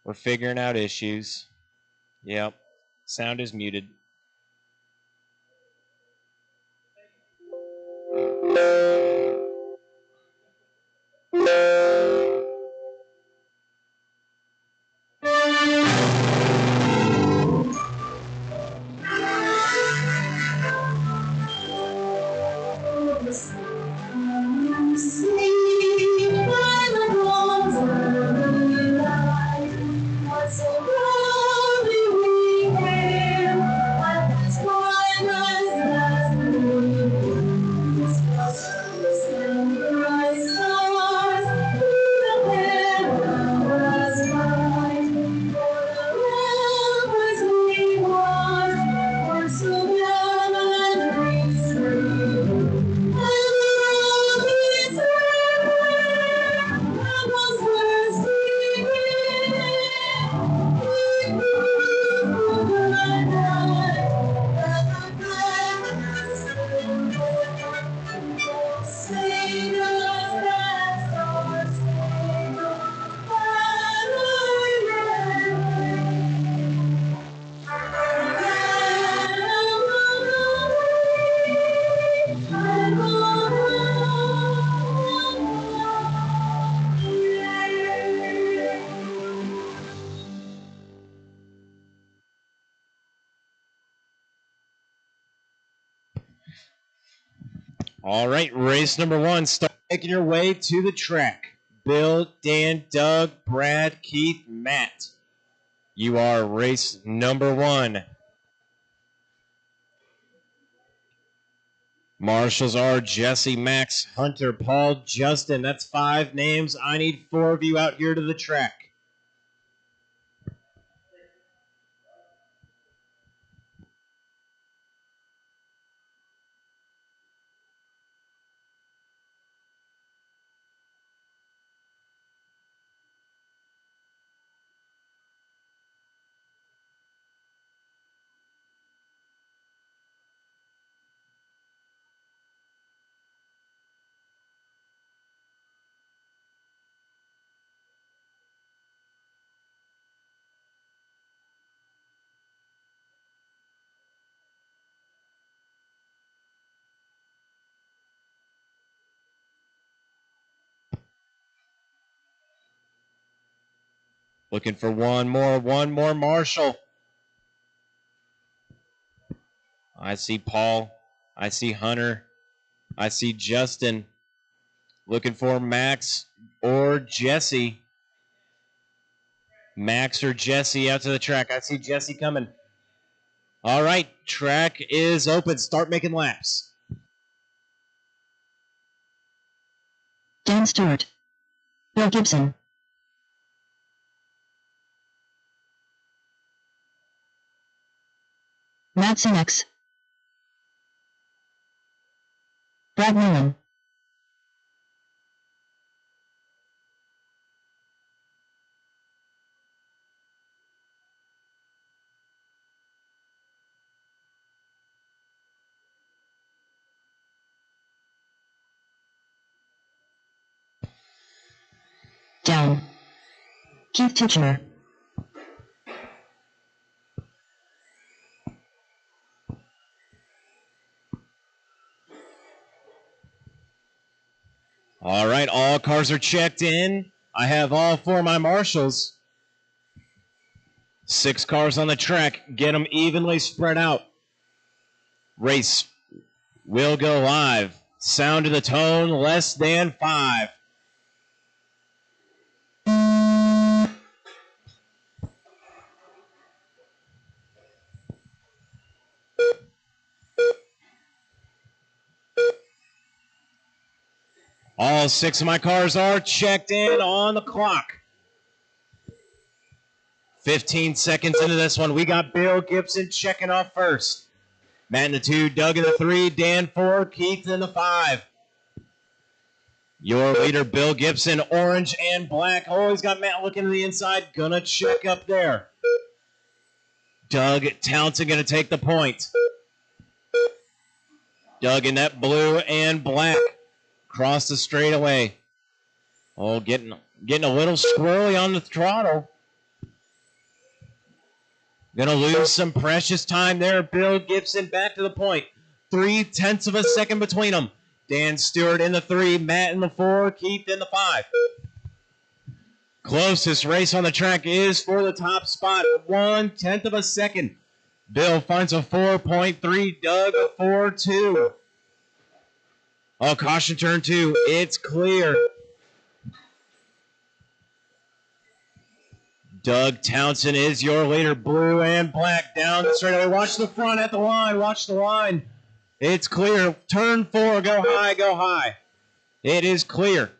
We're figuring out issues. Yep. Sound is muted. All right, race number 1. Start making your way to the track. Bill, Dan, Doug, Brad, Keith, Matt. You are race number 1. Marshals are Jesse, Max, Hunter, Paul, Justin. That's 5 names. I need 4 of you out here to the track. Looking for one more Marshall. I see Paul. I see Hunter. I see Justin. Looking for Max or Jesse. Max or Jesse out to the track. I see Jesse coming. All right, track is open. Start making laps. Dan Stewart. Bill Gibson. Matt Sinex. Brad Mullen. Down. Keith Tichenor. All right, all cars are checked in. I have all 4 of my marshals. 6 cars on the track. Get them evenly spread out. Race will go live. Sound to the tone, less than 5. All 6 of my cars are checked in on the clock. 15 seconds into this one, we got Bill Gibson checking off first. Matt in the 2, Doug in the 3, Dan 4, Keith in the 5. Your leader, Bill Gibson, orange and black. Always got Matt looking to the inside. Gonna check up there. Doug Townsend gonna take the point. Doug in that blue and black. Cross the straightaway. Oh, getting a little squirrely on the throttle. Gonna lose some precious time there. Bill Gibson back to the point. 0.3 of a second between them. Dan Stewart in the 3, Matt in the 4, Keith in the 5. Closest race on the track is for the top spot. 0.1 of a second. Bill finds a 4.3. Doug a 4.2. Oh, caution turn 2. It's clear. Doug Townsend is your leader. Blue and black down the straightaway. Watch the front at the line. Watch the line. It's clear. Turn 4. Go high. Go high. It is clear.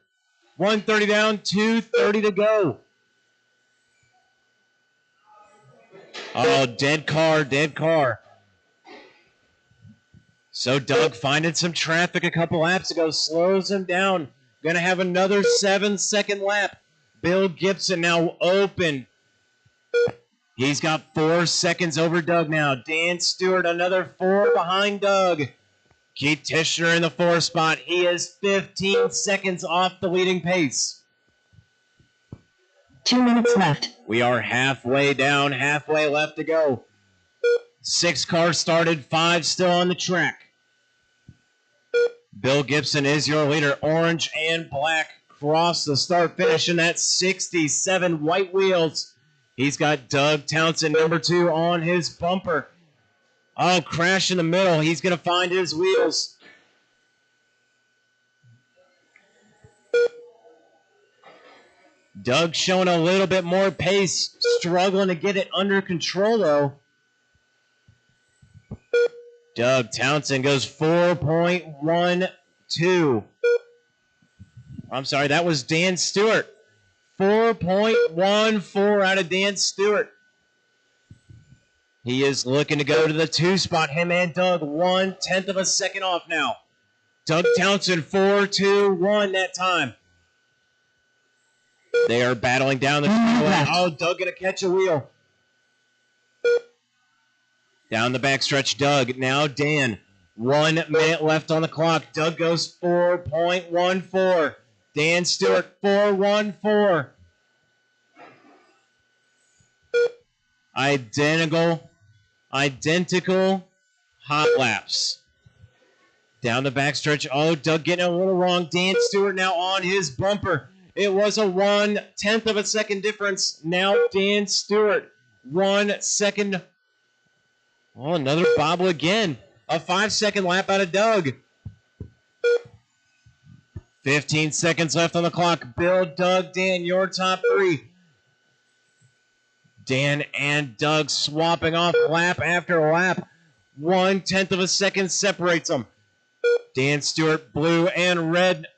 130 down. 230 to go. Oh, dead car. Dead car. So Doug finding some traffic a couple laps ago. Slows him down. Going to have another 7-second lap. Bill Gibson now open. He's got 4 seconds over Doug now. Dan Stewart another 4 behind Doug. Keith Tishner in the 4 spot. He is 15 seconds off the leading pace. 2 minutes left. We are halfway down, halfway left to go. 6 cars started, 5 still on the track. Bill Gibson is your leader. Orange and black cross the start finish in that 67 white wheels. He's got Doug Townsend, number 2, on his bumper. Oh, crash in the middle. He's going to find his wheels. Doug showing a little bit more pace, struggling to get it under control, though. Doug Townsend goes 4.12. I'm sorry, that was Dan Stewart. 4.14 out of Dan Stewart. He is looking to go to the 2 spot. Him and Doug, 0.1 of a second off now. Doug Townsend, 4.21 that time. They are battling down the straightaway. Oh, Doug going to catch a wheel. Down the backstretch, Doug. Now Dan. 1 minute left on the clock. Doug goes 4.14. Dan Stewart, 4.14. Identical hot laps. Down the backstretch. Oh, Doug getting a little wrong. Dan Stewart now on his bumper. It was a 0.1 of a second difference. Now Dan Stewart, 1 second. Oh, another bobble again. A 5-second lap out of Doug. 15 seconds left on the clock. Bill, Doug, Dan, your top 3. Dan and Doug swapping off lap after lap. 0.1 of a second separates them. Dan Stewart, blue and red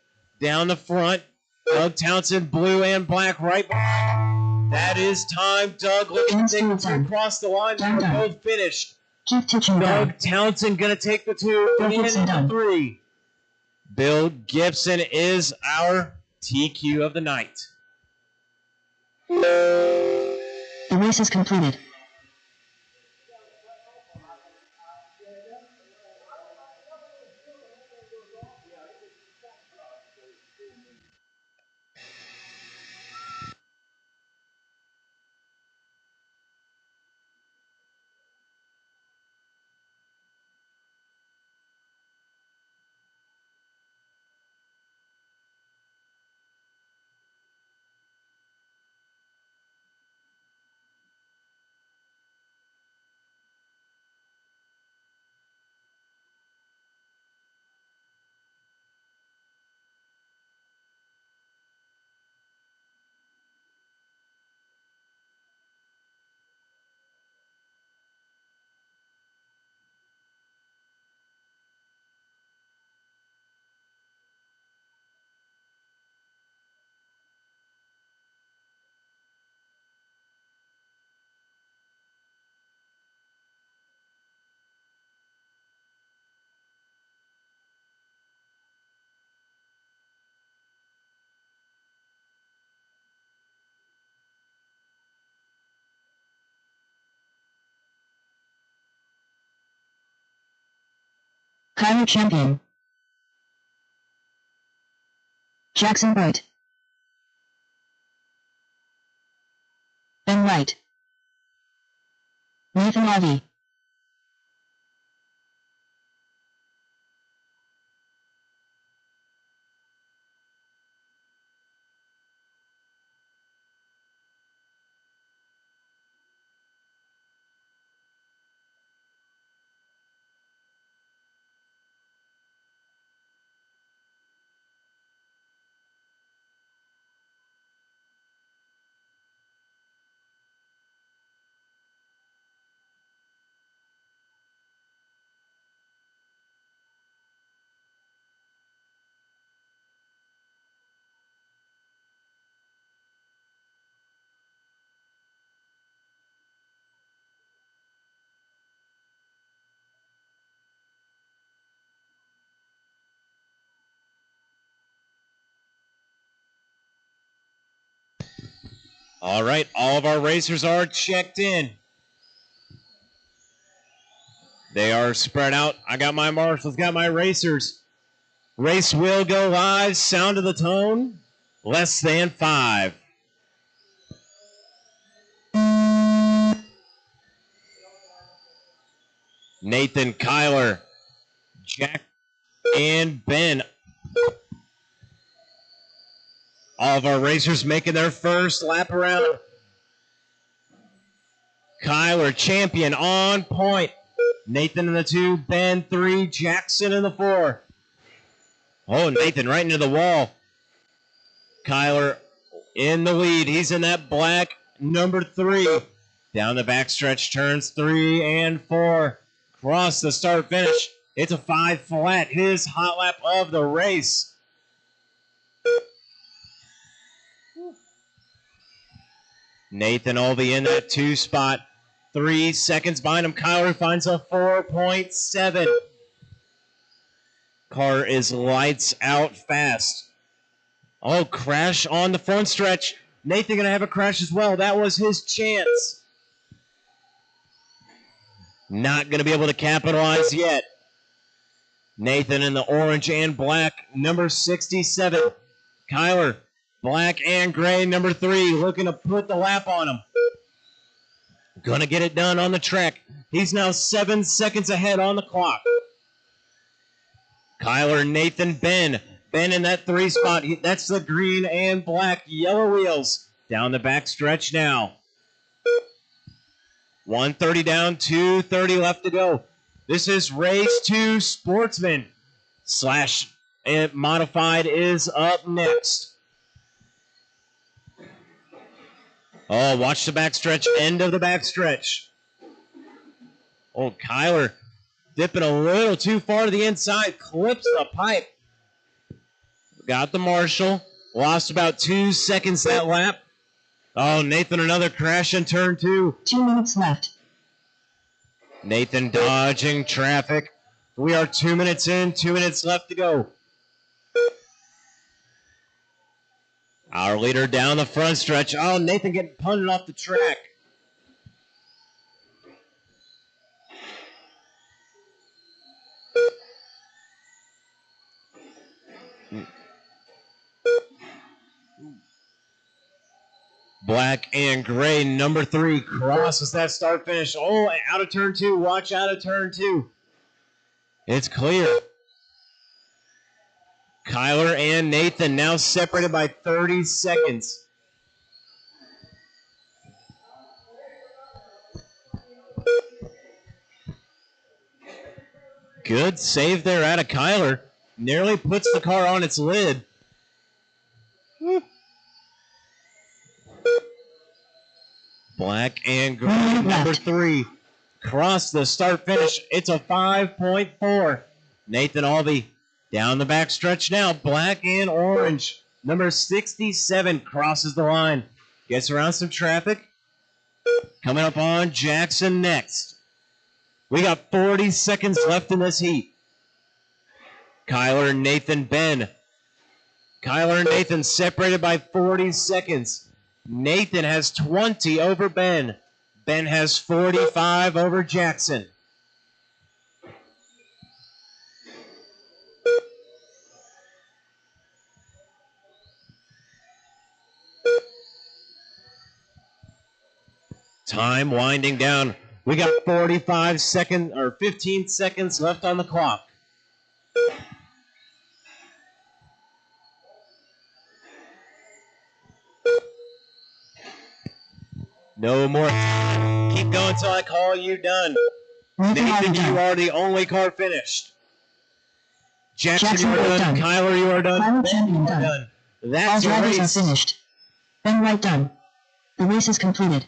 down the front. Doug Townsend, blue and black right behind. That is time. Doug looking to take the 2 across the line. They're both finished. Keith Tishner. Doug Townsend going to take the 2. Dan in the 3. Bill Gibson is our TQ of the night. The race is completed. Cairo champion. Jackson Bright. Ben Wright. Nathan Alvey. All right, all of our racers are checked in. They are spread out. I got my marshals, got my racers. Race will go live. Sound of the tone. Less than 5. Nathan, Kyler, Jack, and Ben. All of our racers making their first lap around. Kyler, champion, on point. Nathan in the 2, Ben 3, Jackson in the 4. Oh, Nathan right into the wall. Kyler in the lead. He's in that black number 3. Down the backstretch, turns 3 and 4. Cross the start finish. It's a 5 flat. His hot lap of the race. Nathan Olvey in that 2 spot. 3 seconds behind him. Kyler finds a 4.7. Car is lights out fast. Oh, crash on the front stretch. Nathan going to have a crash as well. That was his chance. Not going to be able to capitalize yet. Nathan in the orange and black, number 67. Kyler, black and gray, number 3, looking to put the lap on him. Going to get it done on the track. He's now 7 seconds ahead on the clock. Kyler, Nathan, Ben. Ben in that 3 spot. That's the green and black yellow wheels. Down the back stretch now. 130 down, 230 left to go. This is race 2 Sportsman / Modified is up next. Oh, watch the backstretch, end of the backstretch. Oh, Kyler dipping a little too far to the inside, clips the pipe. Got the marshal, lost about 2 seconds that lap. Oh, Nathan, another crash in turn 2. 2 minutes left. Nathan dodging traffic. We are 2 minutes in, 2 minutes left to go. Our leader down the front stretch. Oh, Nathan getting punted off the track. Black and gray, number 3, crosses that start finish. Oh, out of turn 2. Watch out of turn 2. It's clear. Kyler and Nathan now separated by 30 seconds. Good save there out of Kyler. Nearly puts the car on its lid. Black and gray, number 3. Cross the start finish. It's a 5.4. Nathan Alvey down the backstretch now. Black and orange. Number 67 crosses the line. Gets around some traffic. Coming up on Jackson next. We got 40 seconds left in this heat. Kyler, Nathan, Ben. Kyler and Nathan separated by 40 seconds. Nathan has 20 over Ben. Ben has 45 over Jackson. Time winding down. We got 45 seconds or 15 seconds left on the clock. No more. Keep going until I call you done. Nathan, you are the only car finished. Jackson, you are done. Kyler, you are done. Kyler Champion done. That's All a drivers race. are finished. Ben Wright done. The race is completed.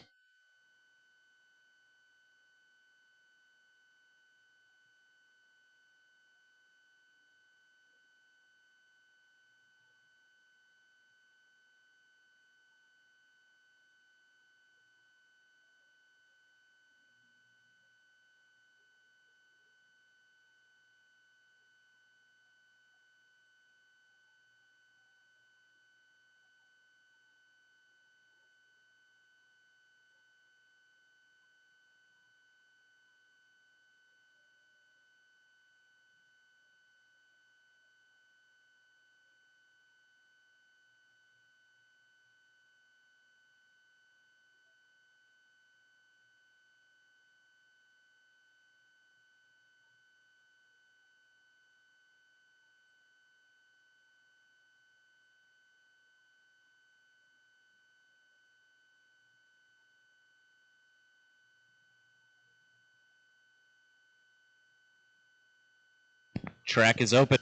Track is open.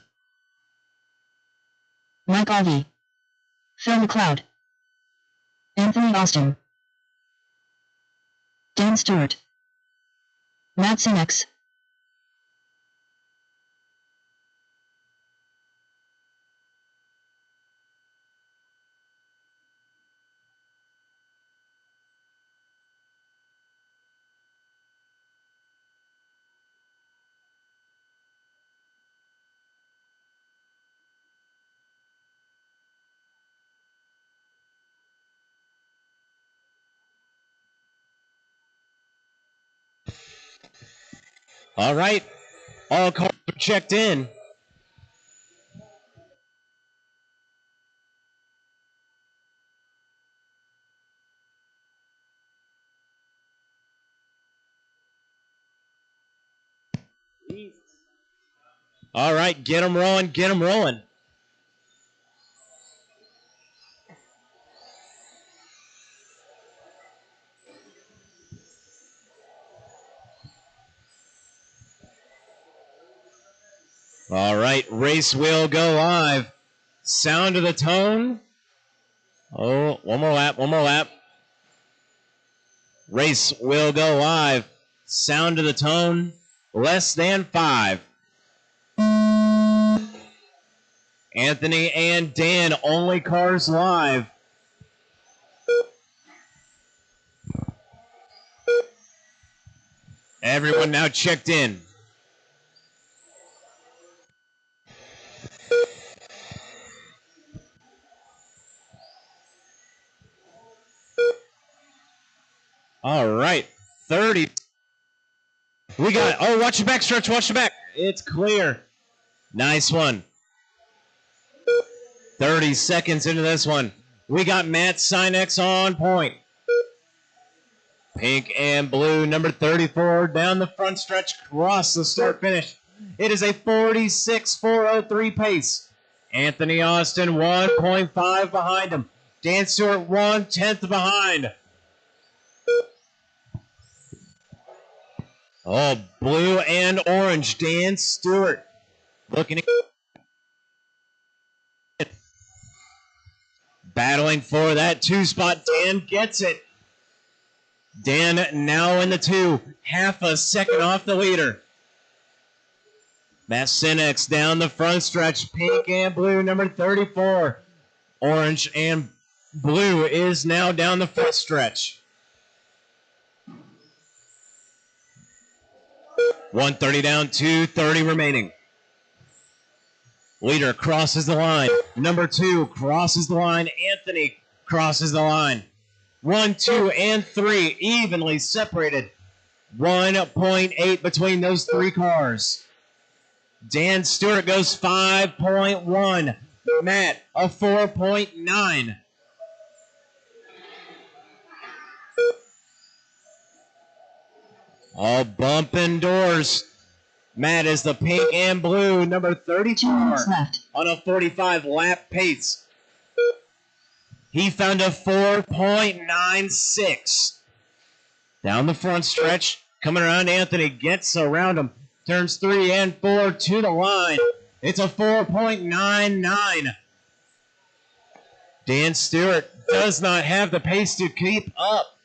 Mike Arvey. Phil McLeod. Anthony Austin. Dan Stewart. Matt Sinex. All right. All cars are checked in. All right, get them rolling, get them rolling. All right, race will go live. Sound of the tone. Oh, one more lap, one more lap. Race will go live. Sound of the tone, less than 5. Anthony and Dan, only cars live. Everyone now checked in. All right, 30. We got, oh, watch the back stretch, watch the back. It's clear. Nice one. 30 seconds into this one. We got Matt Sinex on point. Pink and blue, number 34, down the front stretch, cross the start finish. It is a 46.403 pace. Anthony Austin, 1.5 behind him. Dan Stewart, 1/10 behind. Oh, blue and orange, Dan Stewart. Looking at battling for that 2 spot. Dan gets it. Dan now in the 2, half a second off the leader. Matt Sinex down the front stretch, pink and blue, number 34. Orange and blue is now down the front stretch. 130 down, 230 remaining. Leader crosses the line. Number 2 crosses the line. Anthony crosses the line. 1, 2, and 3 evenly separated. 1.8 between those 3 cars. Dan Stewart goes 5.1. Matt, a 4.9. All bumping doors. Matt is the pink and blue, number 34, 2 minutes left. on a 45 lap pace. He found a 4.96. Down the front stretch, coming around, Anthony gets around him. Turns 3 and 4 to the line. It's a 4.99. Dan Stewart does not have the pace to keep up.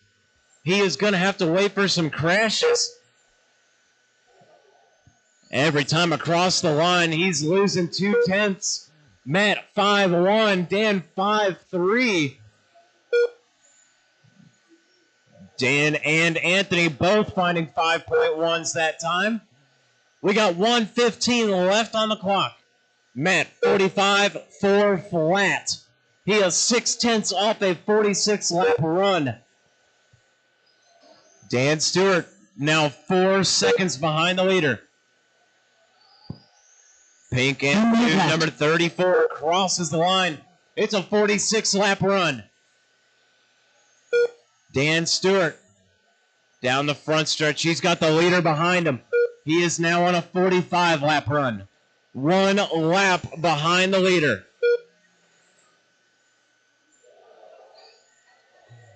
He is going to have to wait for some crashes. Every time across the line, he's losing 0.2. Matt 5-1, Dan 5-3. Dan and Anthony both finding 5.1s that time. We got 1:15 left on the clock. Matt 45, 4 flat. He is 0.6 off a 46 lap run. Dan Stewart now 4 seconds behind the leader. Pink and blue, number 34, crosses the line. It's a 46 lap run. Dan Stewart down the front stretch. He's got the leader behind him. He is now on a 45 lap run. 1 lap behind the leader.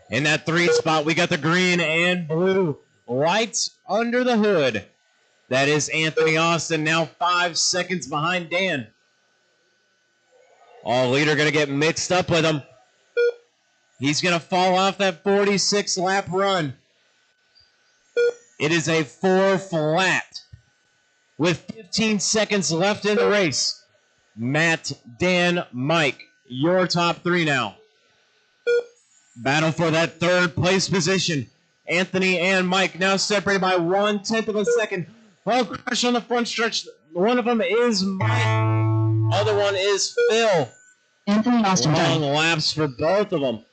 In that 3 spot, we got the green and blue lights under the hood. That is Anthony Austin, now 5 seconds behind Dan. All leader going to get mixed up with him. He's going to fall off that 46 lap run. It is a 4 flat with 15 seconds left in the race. Matt, Dan, Mike, your top 3 now. Battle for that 3rd place position. Anthony and Mike now separated by 1/10 of a second. Oh, crash on the front stretch. One of them is Mike. Other one is Phil. Anthony Austin Long done. laps for both of them.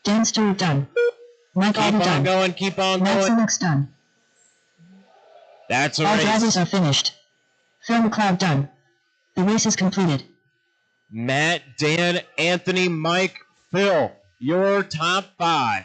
Dan Stewart done. Mike Keep Alden on done. going, keep on Matt going. Felix done. That's a All race. drivers are finished. Phil McLeod done. The race is completed. Matt, Dan, Anthony, Mike, Phil, your top 5.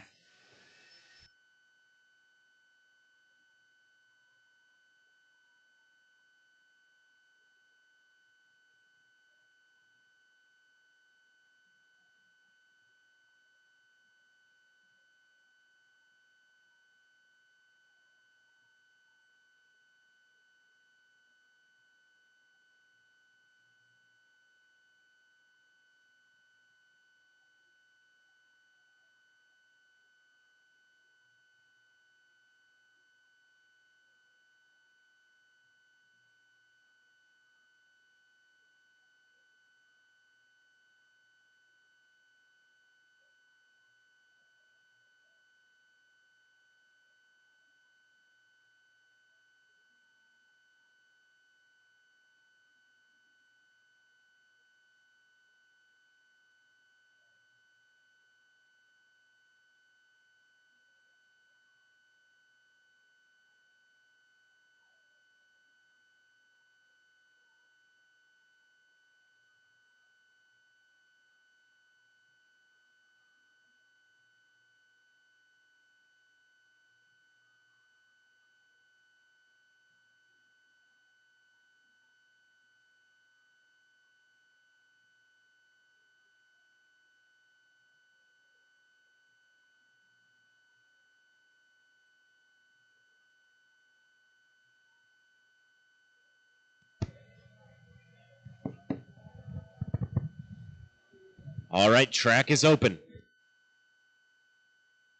All right, track is open.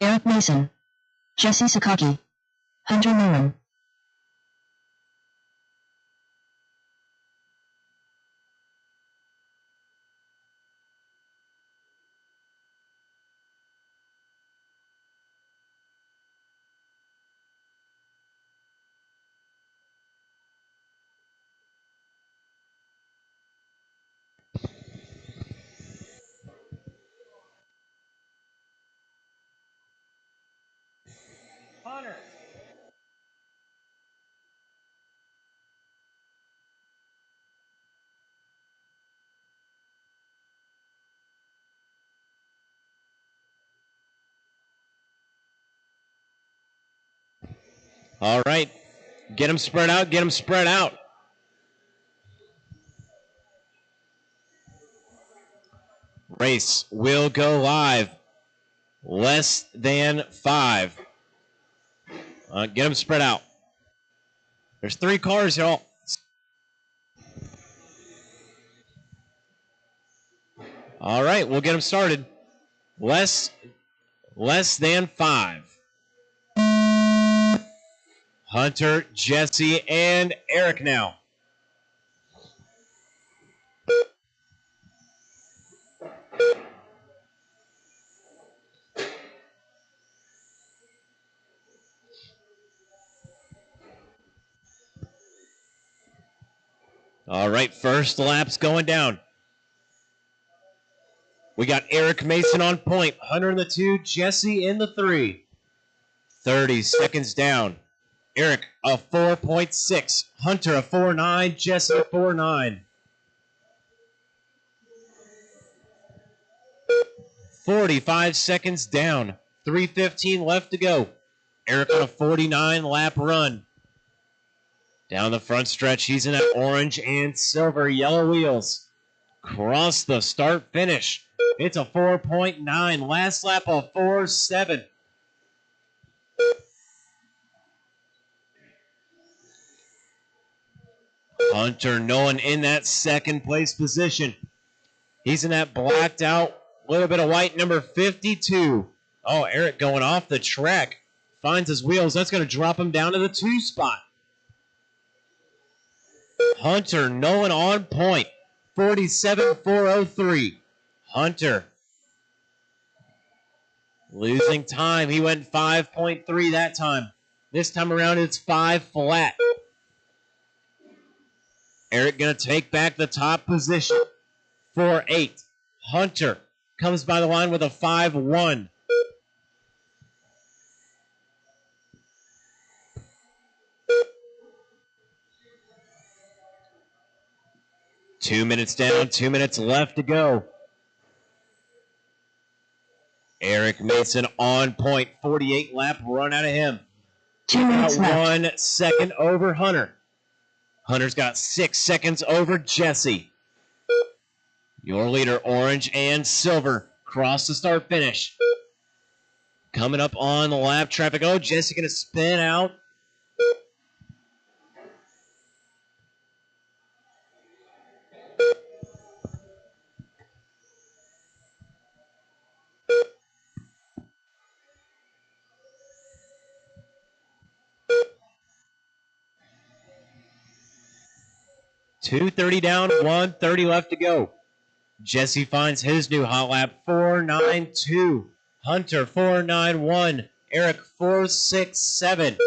Eric Mason. Jesse Sakaki. Hunter Moran. Hunter. All right. Get them spread out. Get them spread out. Race will go live. Less than 5. Get them spread out. There's 3 cars, y'all. All right, we'll get them started. Less than 5. Hunter, Jesse, and Eric now. All right, first lap's going down. We got Eric Mason on point. Hunter in the 2, Jesse in the 3. 30 seconds down. Eric a 4.6. Hunter a 4.9. Jesse a 4.9. 45 seconds down. 3:15 left to go. Eric on a 49 lap run. Down the front stretch, he's in that orange and silver yellow wheels. Cross the start finish. It's a 4.9. Last lap a 4.7. Hunter Nolan in that second place position. He's in that blacked out, little bit of white, number 52. Oh, Eric going off the track. Finds his wheels. That's going to drop him down to the 2 spot. Hunter Nolan on point. 47.403. Hunter losing time. He went 5.3 that time. This time around, it's 5 flat. Eric going to take back the top position. 4.8. Hunter comes by the line with a 5.1. Two minutes down, 2 minutes left to go. Eric Mason on point, 48 lap run out of him. 2 minutes left. 1 second over Hunter. Hunter's got 6 seconds over Jesse. Your leader, orange and silver, cross the start finish. Coming up on the lap traffic. Oh, Jesse going to spin out. .230 down, 1:30 left to go. Jesse finds his new hot lap, 4.92. Hunter, 4.91. Eric, 4.67.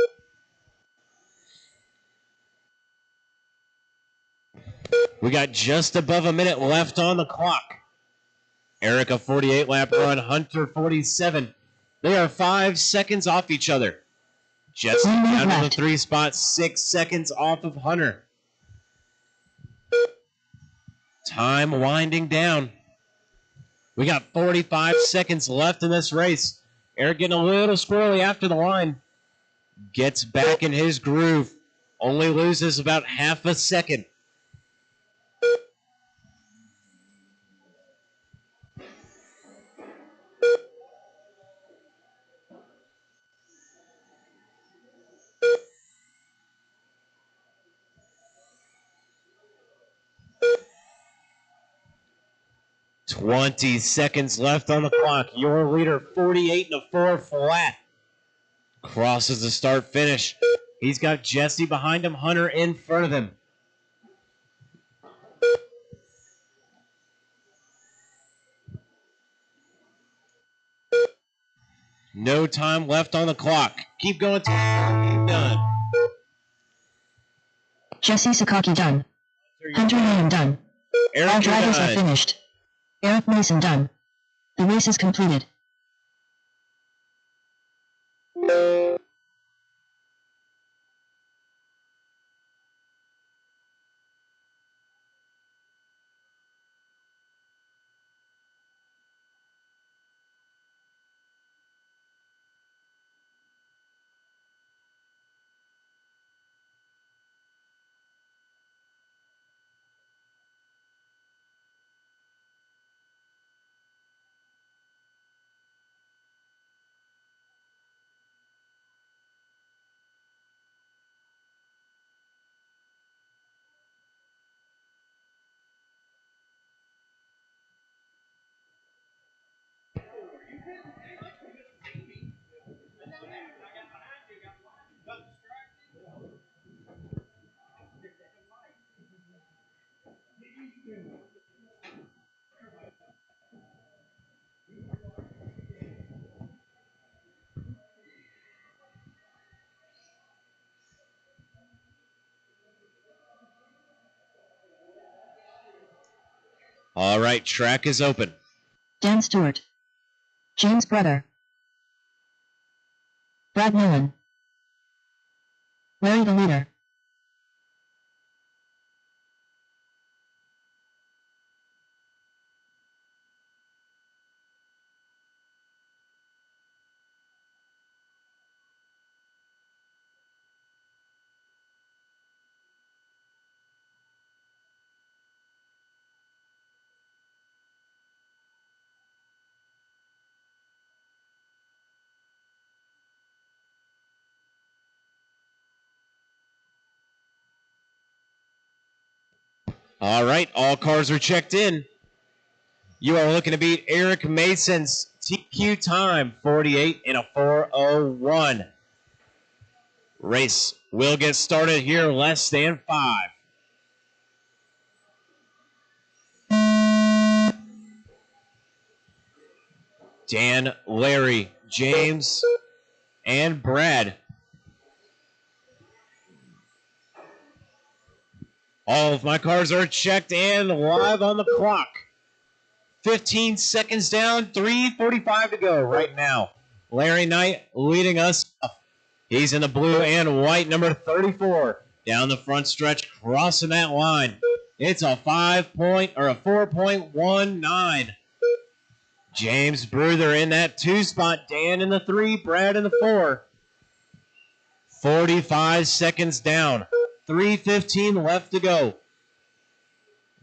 We got just above a minute left on the clock. Eric, a 48 lap run. Hunter, 47. They are 5 seconds off each other. Jesse down to the 3 spot, 6 seconds off of Hunter. Time winding down. We got 45 seconds left in this race. Eric getting a little squirrely after the line. Gets back in his groove. Only loses about half a second. .20 seconds left on the clock. Your leader, 48 and a 4 flat. Crosses the start finish. He's got Jesse behind him, Hunter in front of him. No time left on the clock. Keep going till you're done. Jesse Sakaki done. Hunter Nolan done. Eric, All drivers done. are finished. Eric Mason done. The race is completed. All right, track is open. Dan Stewart. James Brother. Brad Nolan. Larry the leader. All right, all cars are checked in. You are looking to beat Eric Mason's TQ time, 48 in a 4:01. Race will get started here less than 5. Dan, Larry, James, and Brad. All of my cars are checked and live on the clock. 15 seconds down, 3:45 to go right now. Larry Knight leading us up. He's in the blue and white, number 34. Down the front stretch, crossing that line. It's a 4.19. James Bruther in that 2 spot. Dan in the 3, Brad in the 4. 45 seconds down. 3:15 left to go.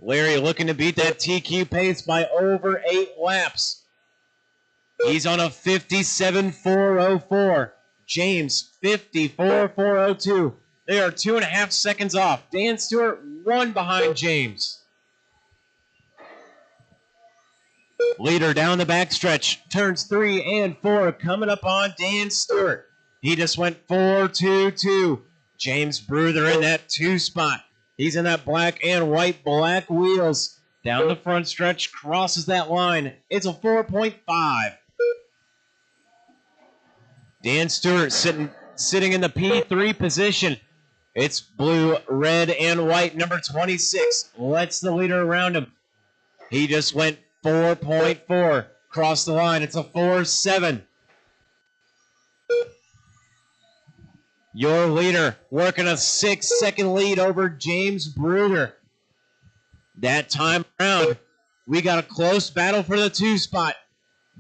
Larry looking to beat that TQ pace by over 8 laps. He's on a 57.404. James, 54.402. They are 2.5 seconds off. Dan Stewart 1 behind James. Leader down the backstretch. Turns 3 and 4 coming up on Dan Stewart. He just went 4.22. James Bruther in that 2 spot. He's in that black and white, black wheels. Down the front stretch, crosses that line. It's a 4.5. Dan Stewart sitting in the P3 position. It's blue, red, and white, number 26. Lets the leader around him. He just went 4.4. Crossed the line. It's a 4.7. Your leader working a 6-second lead over James Bruther. That time around, we got a close battle for the 2 spot.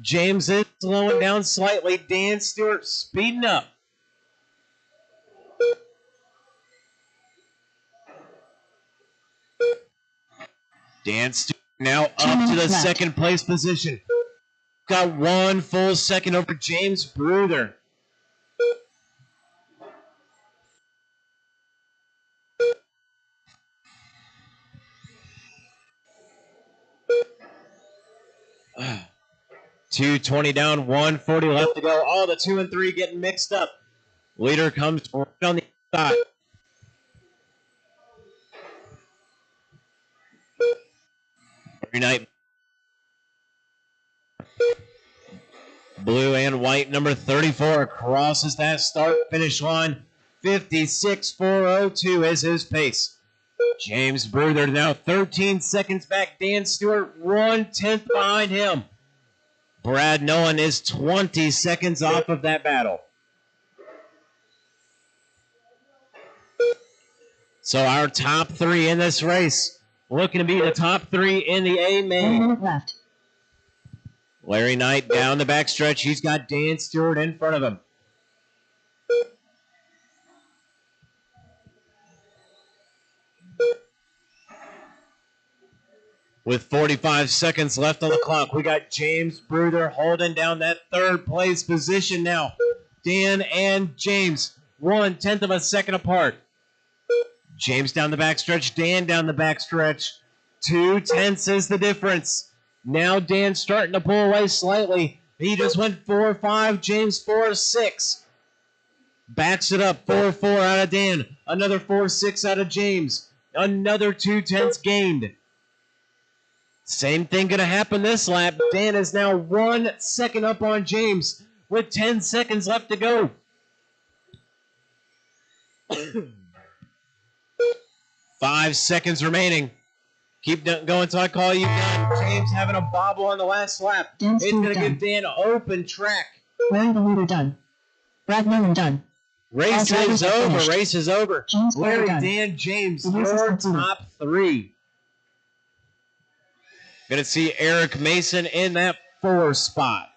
James is slowing down slightly. Dan Stewart speeding up. Dan Stewart now up to the second place position. Got 1 full second over James Bruther. Uh, 2:20 down, 1:40 left to go. All the 2 and 3 getting mixed up. Leader comes right on the side. Every night. Blue and white, number 34 crosses that start-finish line. 56.402 is his pace. James Bruther now 13 seconds back. Dan Stewart 1/10 behind him. Brad Nolan is 20 seconds off of that battle. So our top 3 in this race, looking to be the top 3 in the A main. 1 minute left. Larry Knight down the backstretch. He's got Dan Stewart in front of him. With 45 seconds left on the clock, we got James Bruther holding down that 3rd place position now. Dan and James, 1/10 of a second apart. James down the backstretch, Dan down the backstretch. 2/10 is the difference. Now Dan starting to pull away slightly. He just went 4.5, James 4.6. Backs it up, 4.4 out of Dan. Another 4.6 out of James. Another 2/10 gained. Same thing going to happen this lap. Dan is now 1 second up on James with 10 seconds left to go. 5 seconds remaining. Keep going until I call you done. James having a bobble on the last lap. Dan's It's going to done. give Dan open track. Larry the leader done. Brad Mellon done. Race All drivers is are over. finished. Race is over. James Larry, done. Dan, James, The race is your concluded. top 3. Going to see Eric Mason in that 4 spot.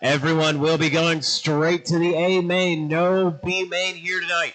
Everyone will be going straight to the A main. No B main here tonight.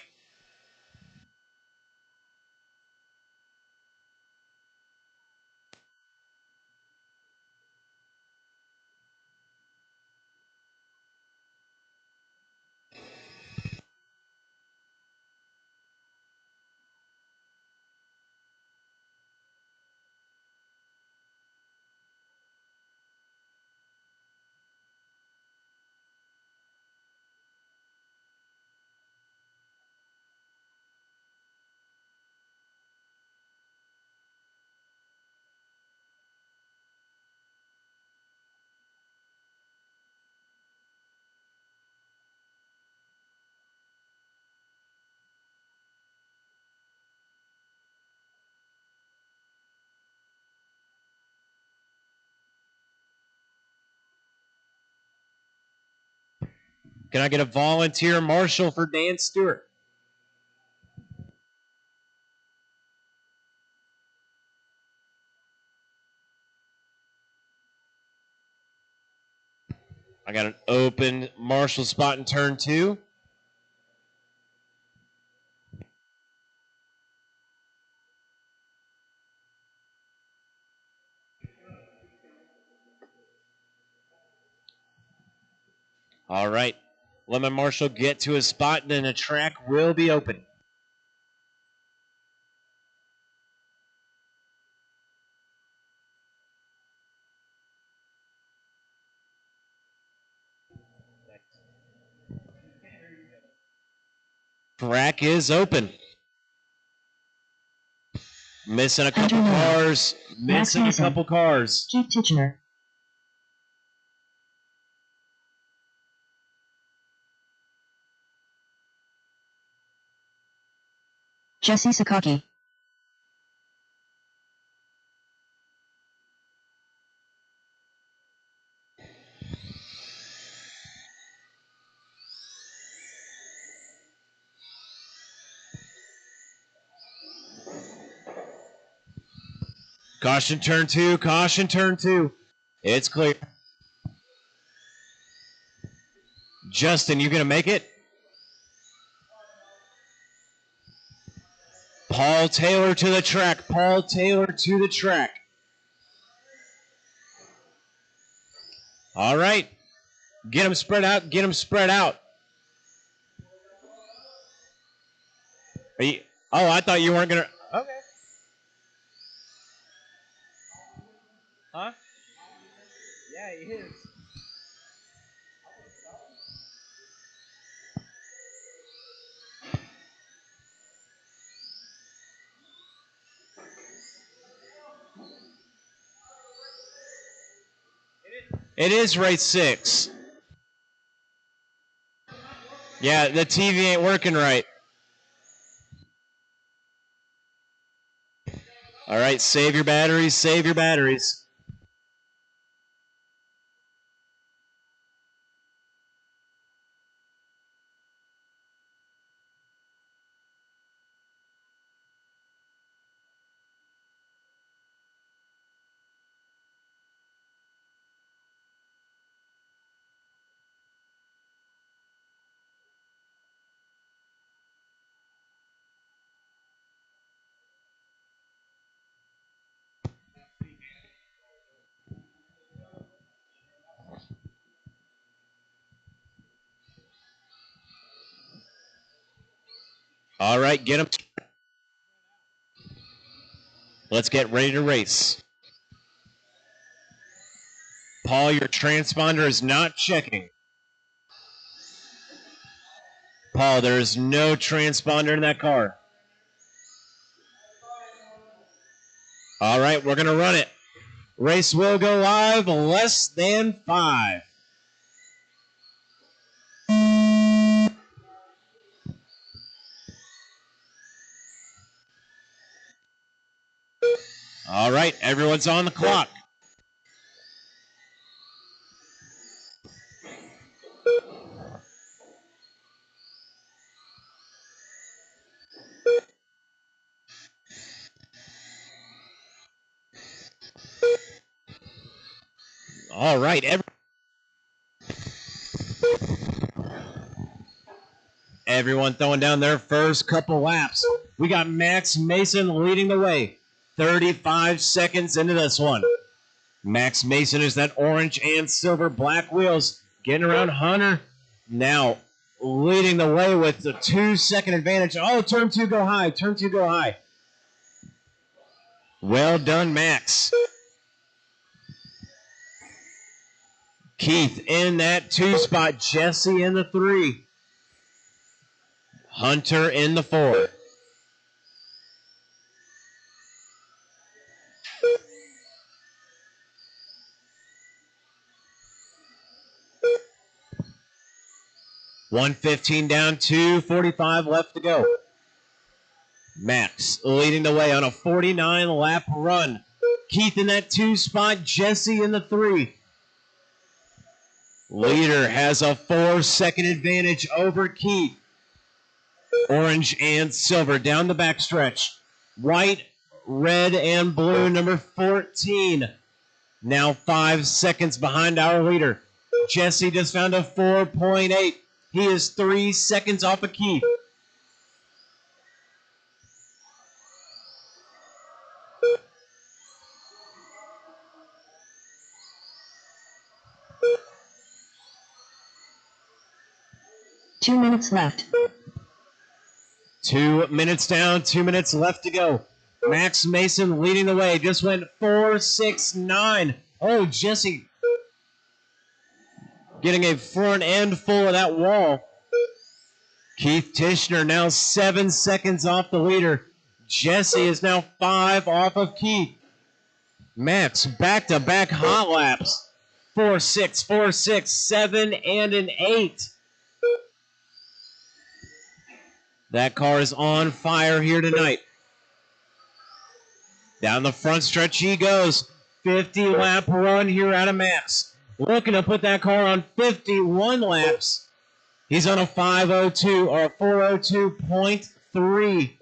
Can I get a volunteer marshal for Dan Stewart? I got an open marshal spot in turn 2. All right. Lemon Marshall get to his spot, and then the track will be open. Track is open. Missing a couple Andrew Miller. cars. Missing a Mason. couple cars. Keith Titchener. Jesse Sakaki. Caution turn 2. Caution turn 2. It's clear. Justin, you going to make it? Paul Taylor to the track. Paul Taylor to the track. All right. Get them spread out. Get them spread out. Oh, I thought you weren't going to. Okay. Huh? Yeah, he is. It is race 6. Yeah, the TV ain't working right. All right, save your batteries, save your batteries. All right, get them. Let's get ready to race. Paul, your transponder is not checking. Paul, there is no transponder in that car. All right, we're going to run it. Race will go live less than 5. All right, everyone's on the clock. All right, everyone throwing down their first couple laps. We got Max Mason leading the way. 35 seconds into this one. Max Mason is that orange and silver black wheels getting around Hunter. Now leading the way with the 2-second advantage. Oh, turn 2 go high. Turn 2 go high. Well done, Max. Keith in that 2 spot. Jesse in the 3. Hunter in the 4. $115 down, 2:45 left to go. Max leading the way on a 49-lap run. Keith in that 2 spot, Jesse in the 3. Leader has a 4-second advantage over Keith. Orange and silver down the backstretch. White, red, and blue, number 14. Now 5 seconds behind our leader. Jesse just found a 4.8. He is 3 seconds off of Keith. Two minutes left. 2 minutes down, 2 minutes left to go. Max Mason leading the way. Just went 4.69. Oh, Jesse getting a front end full of that wall. Keith Tishner now 7 seconds off the leader. Jesse is now 5 off of Keith. Max back-to-back hot laps. 4.6, 4.6, 7, and an 8. That car is on fire here tonight. Down the front stretch he goes. 50-lap run here out of Max. Looking to put that car on 51 laps. He's on a 5:02 or a 4:02.3.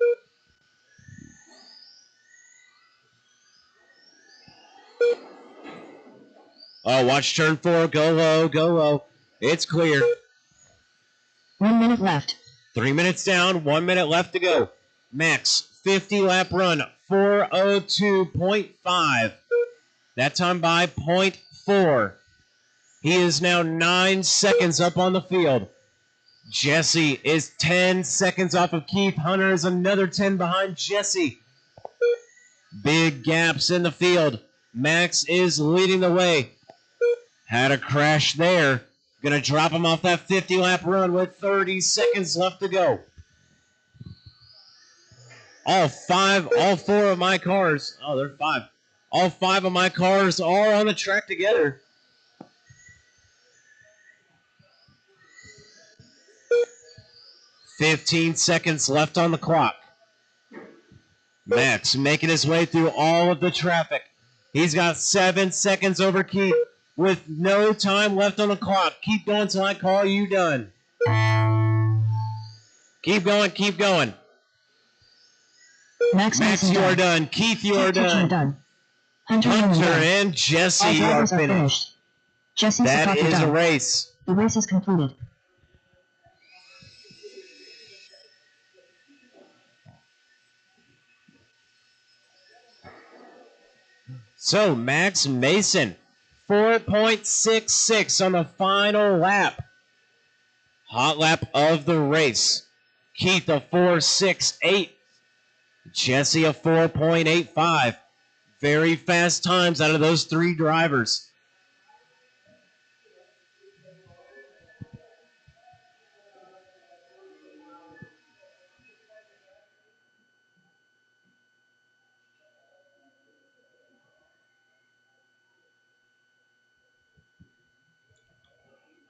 Oh, watch turn 4. Go low, go low. It's clear. 1 minute left. 3 minutes down, 1 minute left to go. Max, 50-lap run, 4:02.5. That time by 0.4. He is now 9 seconds up on the field. Jesse is 10 seconds off of Keith. Hunter is another 10 behind Jesse. Big gaps in the field. Max is leading the way. Had a crash there. Gonna drop him off that 50-lap run with 30 seconds left to go. All 4 of my cars. Oh, they're 5. All 5 of my cars are on the track together. $15 seconds left on the clock. Max making his way through all of the traffic. He's got 7 seconds over Keith with no time left on the clock. Keep going till I call you done. Keep going, keep going. Max, you are done. Keith, you are done. Hunter and Jesse All are drivers are finished. finished. Jesse That Sakata is a done. race. The race is concluded. So, Max Mason, 4.66 on the final lap. Hot lap of the race. Keith, a 4.68. Jesse, a 4.85. Very fast times out of those 3 drivers.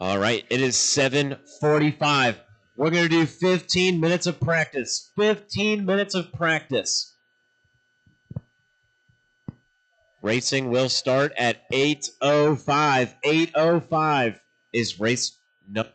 All right, it is 7:45. We're going to do 15 minutes of practice. 15 minutes of practice. Racing will start at 8:05. 8:05 is race no.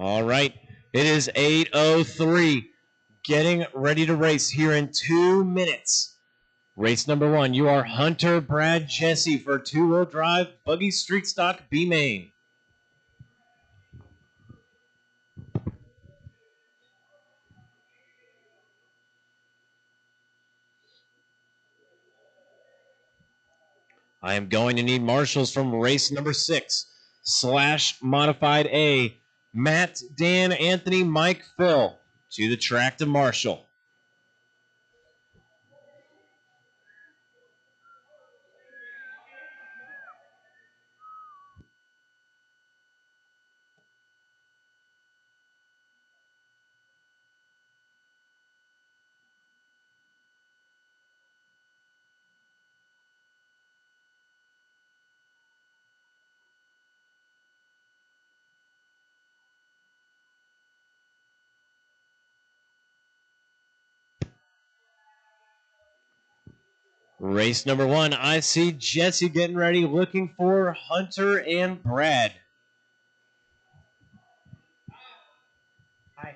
All right. It is 8:03. Getting ready to race here in 2 minutes. Race number 1. You are Hunter Brad Jesse for two-wheel drive buggy street stock B main. I am going to need marshals from race number 6 / modified A. Matt, Dan, Anthony, Mike, Phil to the track to marshal. Race number 1, I see Jesse getting ready, looking for Hunter and Brad. Hi.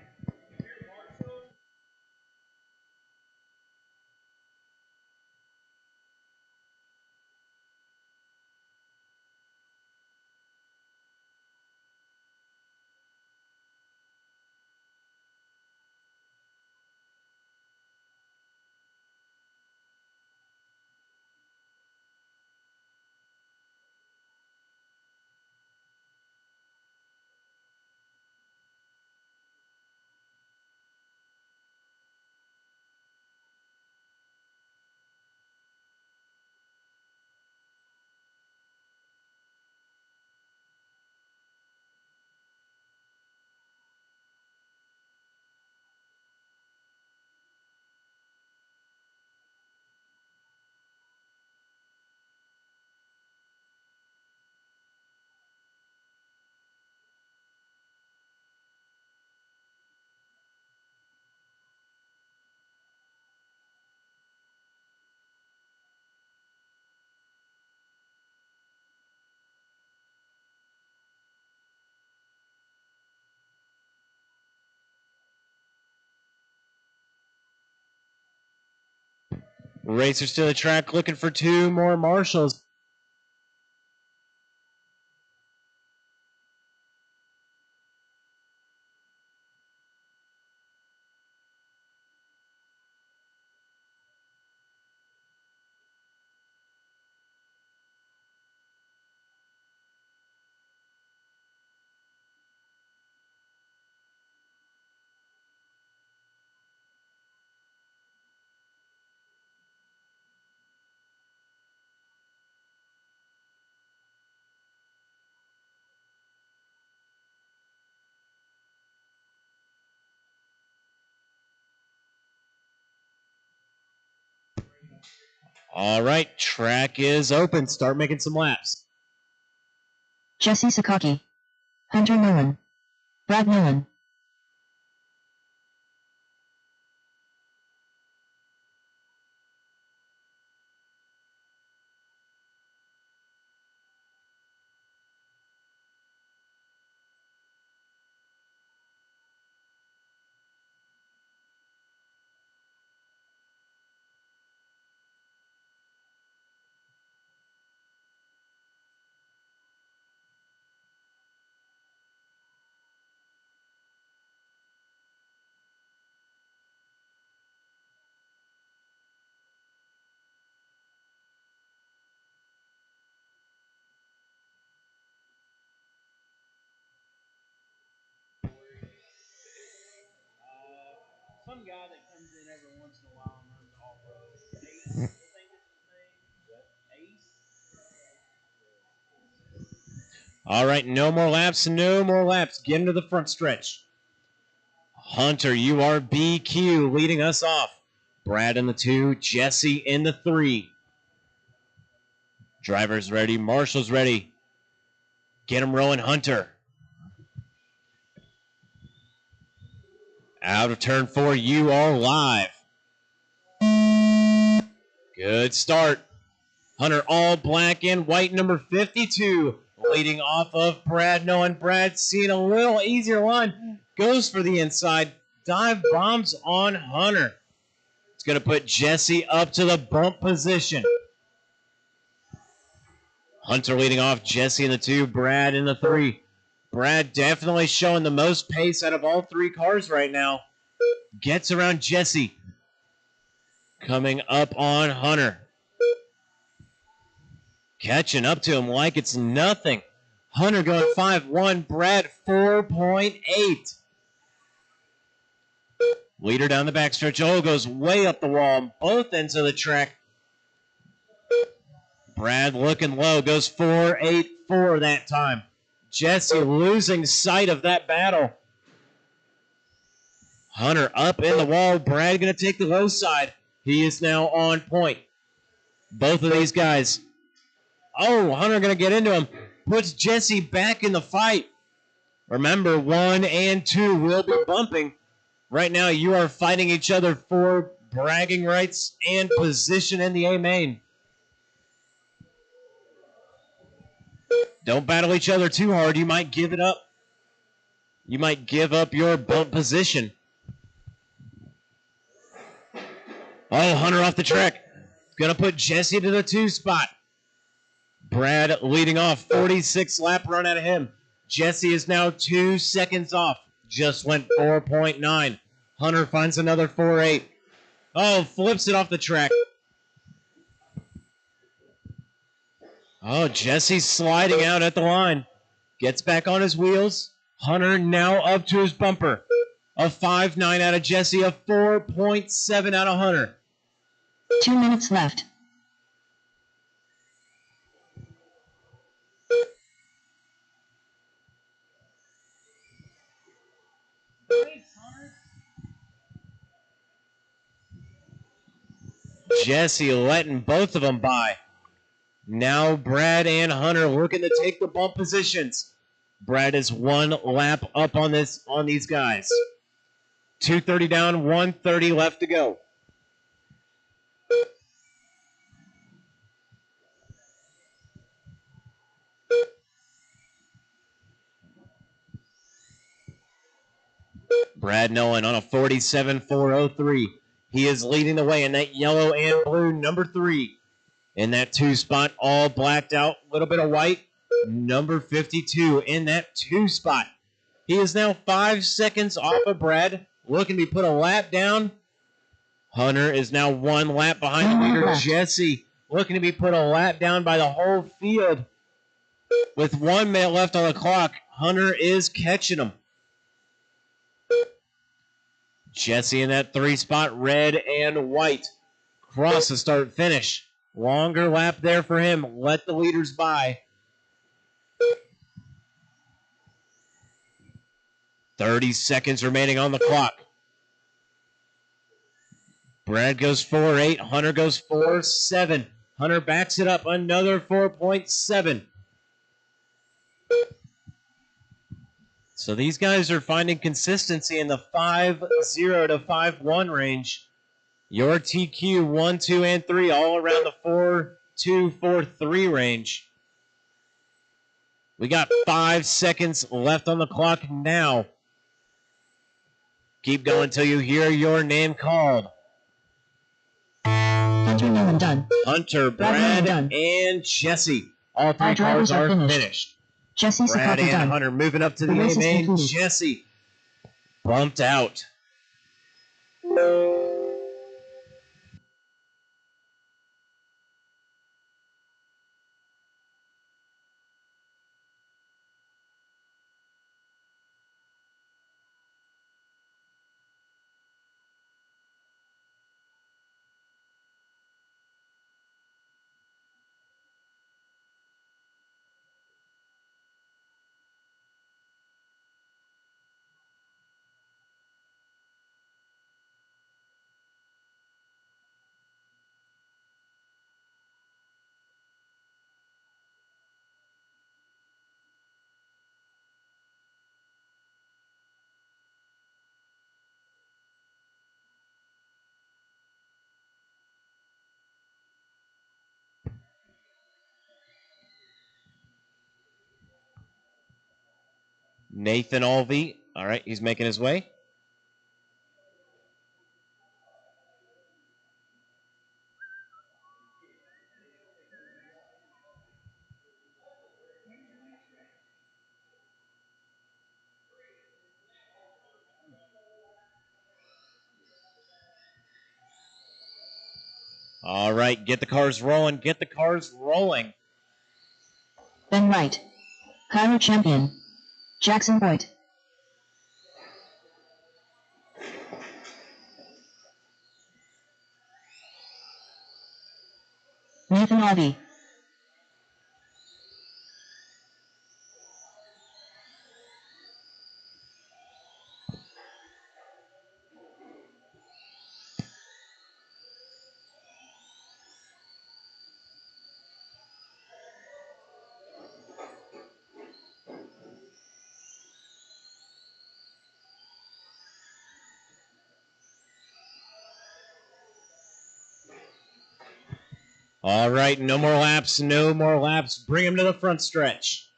Racers to the track looking for 2 more marshals. All right, track is open. Start making some laps. Jesse Sakaki. Hunter Millen. Brad Millen. Some guy that comes in every once in a while and runs off road. Ace, I think is his name. Ace. All right, no more laps, no more laps. Get into the front stretch. Hunter, you are BQ leading us off. Brad in the 2, Jesse in the 3. Driver's ready, Marshall's ready. Get him rolling, Hunter. Out of turn 4, you are live. Good start. Hunter all black and white, number 52. leading off of Brad Nolan. Brad seeing a little easier line. Goes for the inside. Dive bombs on Hunter. It's going to put Jesse up to the bump position. Hunter leading off, Jesse in the 2, Brad in the 3. Brad definitely showing the most pace out of all 3 cars right now. Gets around Jesse. Coming up on Hunter. Catching up to him like it's nothing. Hunter going 5-1, Brad 4.8. Leader down the backstretch. Oh, goes way up the wall on both ends of the track. Brad looking low, goes 4.84 that time. Jesse losing sight of that battle. Hunter up in the wall. Brad going to take the low side. He is now on point. Both of these guys. Oh, Hunter going to get into him. Puts Jesse back in the fight. Remember, 1 and 2 will be bumping. Right now, you are fighting each other for bragging rights and position in the A main. Don't battle each other too hard. You might give it up. You might give up your bump position. Oh, Hunter off the track. Going to put Jesse to the 2 spot. Brad leading off. 46 lap run out of him. Jesse is now 2 seconds off. Just went 4.9. Hunter finds another 4.8. Oh, flips it off the track. Oh, Jesse's sliding out at the line. Gets back on his wheels. Hunter now up to his bumper. A 5.9 out of Jesse. A 4.7 out of Hunter. 2 minutes left. Jesse letting both of them by. Now Brad and Hunter looking to take the bump positions. Brad is 1 lap up on these guys. 2:30 down, 1:30 left to go. Brad Nolan on a 47.403. He is leading the way in that yellow and blue number 3. In that 2 spot, all blacked out, a little bit of white. Number 52 in that 2 spot. He is now 5 seconds off of Brad, looking to be put a lap down. Hunter is now 1 lap behind the leader. Jesse looking to be put a lap down by the whole field. With 1 minute left on the clock, Hunter is catching him. Jesse in that 3 spot, red and white. Cross the start finish. Longer lap there for him. Let the leaders by. 30 seconds remaining on the clock. Brad goes 4.8. Hunter goes 4.7. Hunter backs it up. Another 4.7. So these guys are finding consistency in the 5.0 to 5.1 range. Your TQ 1, 2, and 3 all around the 4.2, 4.3 range. We got 5 seconds left on the clock now. Keep going until you hear your name called. Hunter Nolan done. Hunter, Brad Brad, Nolan done. and Jesse. All 3 All cars drivers are are finished. finished. Jesse Brad Sakata and done. Hunter moving up to the The race A is main. concluded. Jesse bumped out. Nathan Alvey. All right, he's making his way. All right, get the cars rolling. Get the cars rolling. Ben Wright. Kyler Champion. Jackson White. Nathan Alvey. All right, no more laps, no more laps. Bring him to the front stretch.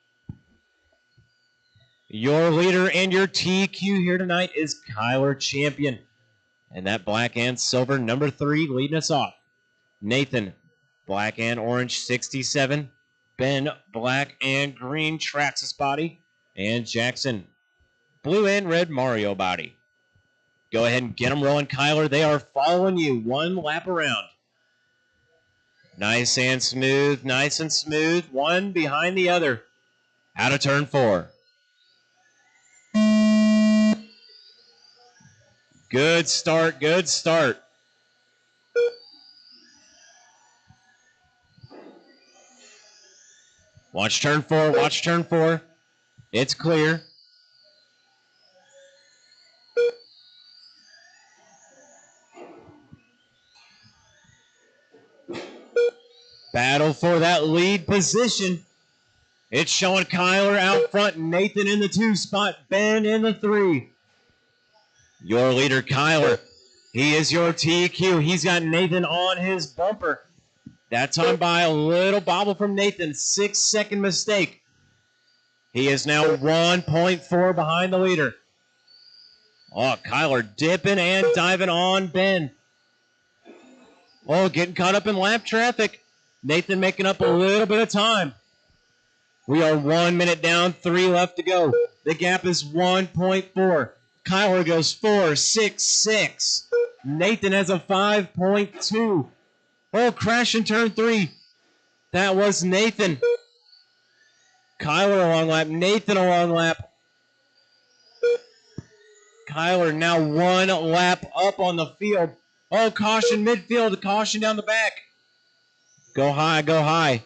Your leader and your TQ here tonight is Kyler Champion. And that black and silver, number 3, leading us off. Nathan, black and orange, 67. Ben, black and green, Traxxas body. And Jackson, blue and red Mario body. Go ahead and get them rolling, Kyler. They are following you one lap around. Nice and smooth, nice and smooth. One behind the other. Out of turn 4. Good start, good start. Watch turn 4, watch turn 4. It's clear. Battle for that lead position. It's showing Kyler out front, Nathan in the 2 spot, Ben in the 3. Your leader, Kyler. He is your TQ. He's got Nathan on his bumper. That time by a little bobble from Nathan. 6-second mistake. He is now 1.4 behind the leader. Oh, Kyler dipping and diving on Ben. Oh, getting caught up in lap traffic. Nathan making up a little bit of time. We are 1 minute down, 3 left to go. The gap is 1.4. Kyler goes 4.66. Nathan has a 5.2. Oh, crash in turn 3. That was Nathan. Kyler a long lap. Nathan a long lap. Kyler now 1 lap up on the field. Oh, caution midfield. Caution down the back. Go high, go high.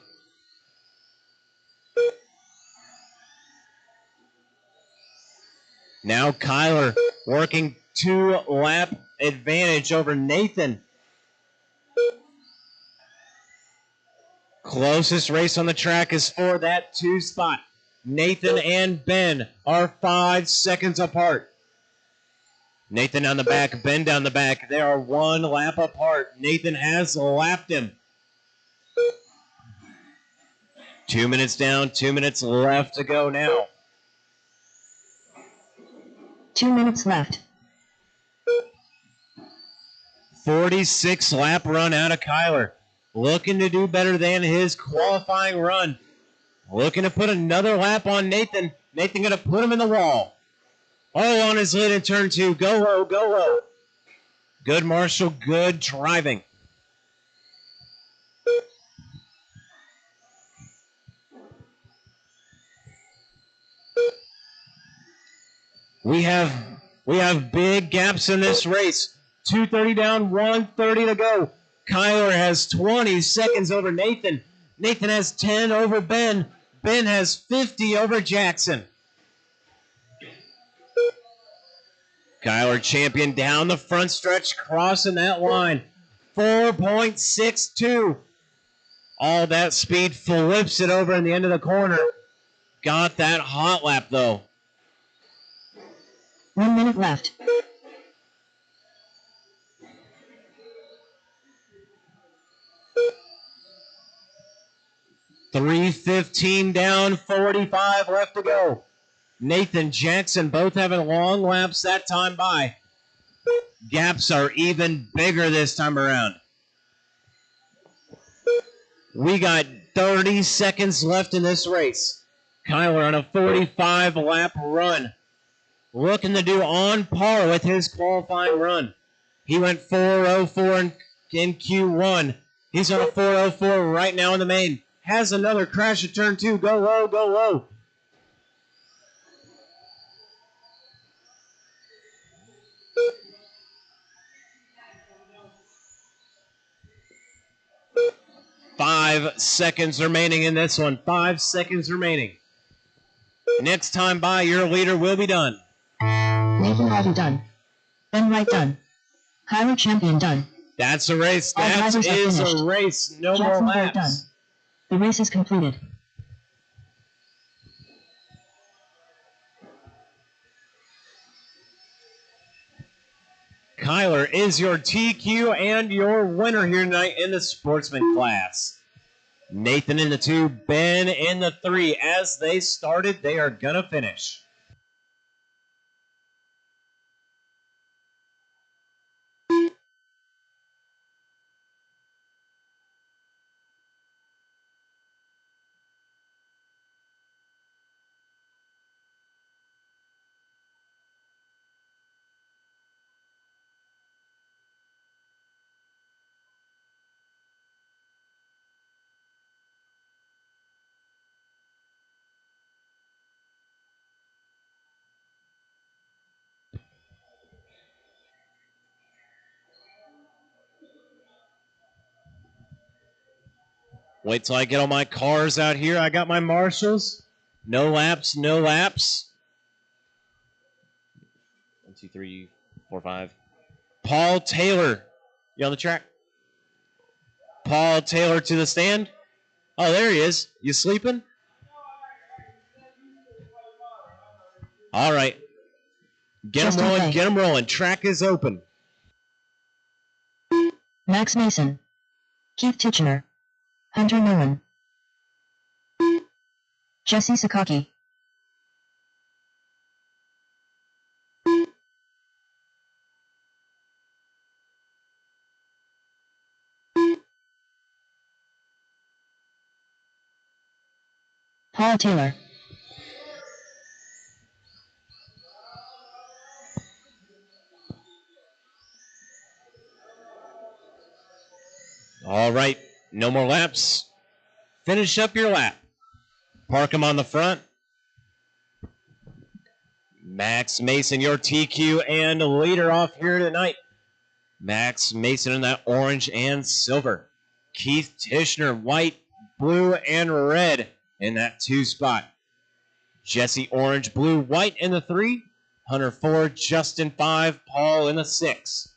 Now Kyler working 2-lap advantage over Nathan. Closest race on the track is for that 2 spot. Nathan and Ben are 5 seconds apart. Nathan down the back, Ben down the back. They are 1 lap apart. Nathan has lapped him. 2 minutes down, 2 minutes left to go now. 2 minutes left. 46 lap run out of Kyler. Looking to do better than his qualifying run. Looking to put another lap on Nathan. Nathan going to put him in the wall. Oh, on his lid in turn 2. Go low, go low. Good Marshall, good driving. We have big gaps in this race. 2:30 down, 1:30 to go. Kyler has 20 seconds over Nathan. Nathan has 10 over Ben. Ben has 50 over Jackson. Kyler Champion down the front stretch, crossing that line. 4.62. All that speed flips it over in the end of the corner. Got that hot lap, though. 1 minute left. .315 down, 45 left to go. Nathan Jackson, both having long laps that time by. Gaps are even bigger this time around. We got 30 seconds left in this race. Kyler on a 45-lap run. Looking to do on par with his qualifying run. He went 4:04 in Q1. He's on a 4:04 right now in the main. Has another crash at turn 2. Go low, go low. Five seconds remaining in this one. 5 seconds remaining. Next time by, your leader will be done. Nathan Harvey done. Ben Wright done. Kyler Champion done. That's a race. All That drivers are is finished. a race. No more Jackson Bird done. laps. The race is completed. Kyler is your TQ and your winner here tonight in the sportsman class. Nathan in the 2, Ben in the 3. As they started, they are going to finish. Wait till I get all my cars out here. I got my marshals. No laps, no laps. 1, 2, 3, 4, 5. Paul Taylor. You on the track? Paul Taylor to the stand. Oh, there he is. You sleeping? All right. Get Just him rolling, okay. get him rolling. Track is open. Max Mason. Keith Tichenor. Hunter Nolan. Jesse Sakaki. Paul Taylor. All right. No more laps. Finish up your lap. Park him on the front. Max Mason, your TQ and leader off here tonight. Max Mason in that orange and silver. Keith Tichenor, white, blue, and red in that 2 spot. Jesse orange, blue, white in the 3. Hunter 4, Justin 5, Paul in the 6.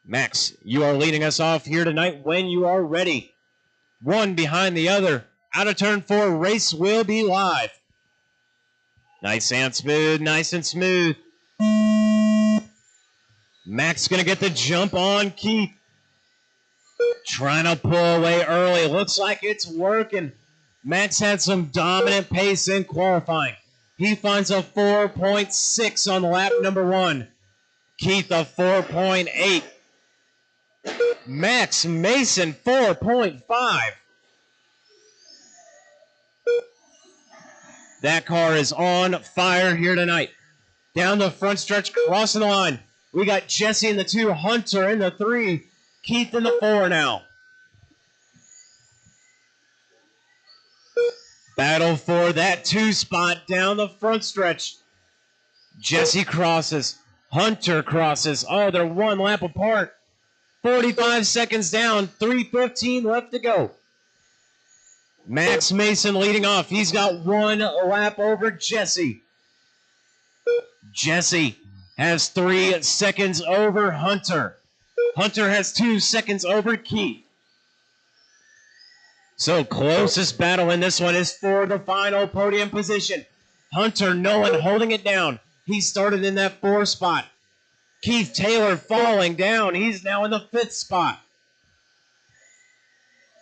Max, you are leading us off here tonight when you are ready. One behind the other. Out of turn 4, race will be live. Nice and smooth, nice and smooth. Max going to get the jump on Keith. Trying to pull away early. Looks like it's working. Max had some dominant pace in qualifying. He finds a 4.6 on lap number 1. Keith a 4.8. Max Mason 4.5. That car is on fire here tonight. Down the front stretch, crossing the line. We got Jesse in the 2, Hunter in the 3, Keith in the 4 now. Battle for that 2 spot down the front stretch. Jesse crosses. Hunter crosses. Oh, they're 1 lap apart. 45 seconds down. 3:15 left to go. Max Mason leading off. He's got 1 lap over Jesse. Jesse has 3 seconds over Hunter. Hunter has 2 seconds over Keith. So closest battle in this one is for the final podium position. Hunter Nolan holding it down. He started in that 4 spot. Keith Taylor falling down. He's now in the 5th spot.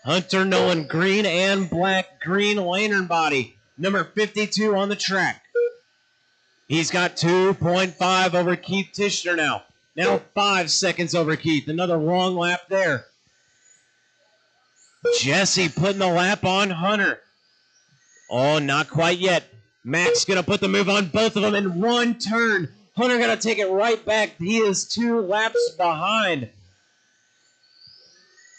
Hunter Nolan, green and black, green lantern body. number 52 on the track. He's got 2.5 over Keith Tischner now. Now 5 seconds over Keith. Another long lap there. Jesse putting the lap on Hunter. Oh, not quite yet. Max going to put the move on both of them in one turn. Hunter going to take it right back. He is 2 laps behind.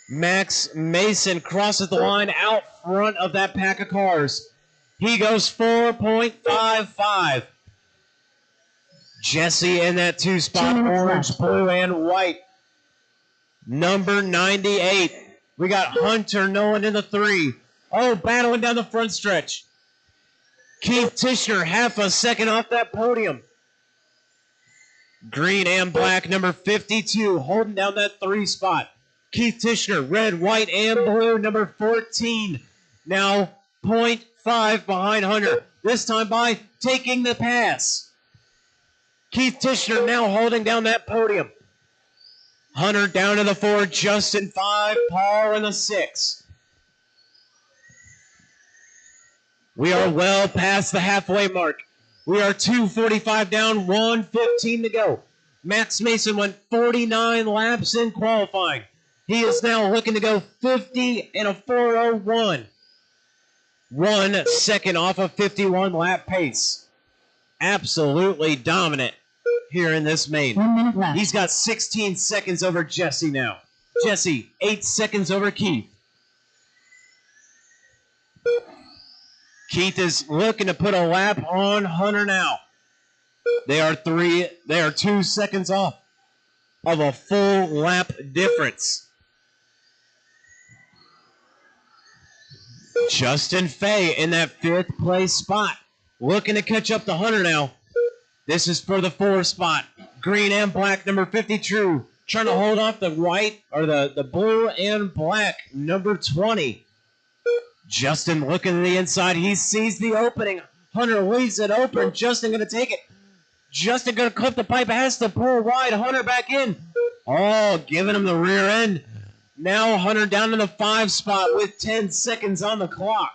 Max Mason crosses the line out front of that pack of cars. He goes 4.55. Jesse in that 2 spot, 2 minutes orange, left. blue, and white. Number 98. We got Hunter Nolan in the 3. Oh, battling down the front stretch. Keith Tischner, half a second off that podium. Green and black, number 52, holding down that 3 spot. Keith Tischner, red, white, and blue, number 14. Now 0.5 behind Hunter. This time by taking the pass. Keith Tischner now holding down that podium. Hunter down to the 4, Justin 5, Paul in the 6. We are well past the halfway mark. We are 2:45 down, 1:15 to go. Max Mason went 49 laps in qualifying. He is now looking to go 50 and a 4:01. 1 second off of 51 lap pace. Absolutely dominant here in this main. 1 minute left. He's got 16 seconds over Jesse now. Jesse, 8 seconds over Keith. Keith is looking to put a lap on Hunter now. They are 2 seconds off of a full lap difference. Justin Fay in that 5th place spot. Looking to catch up to Hunter now. This is for the 4 spot. Green and black, number 52. Trying to hold off the white, or the blue and black, number 20. Justin looking to the inside. He sees the opening. Hunter leaves it open. Justin going to take it. Justin going to clip the pipe. Has to pull wide. Hunter back in. Oh, giving him the rear end. Now Hunter down to the 5 spot with 10 seconds on the clock.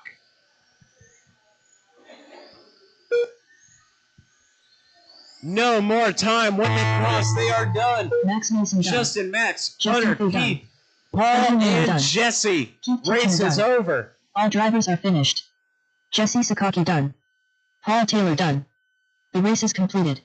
No more time. When they cross, they are done. Max Mason done. Justin, Max, Justin Hunter, Fay done. Keith, Paul, Justin Fay and done. Jesse. Keith Tischner Race is done. over. All drivers are finished. Jesse Sakaki done. Paul Taylor done. The race is completed.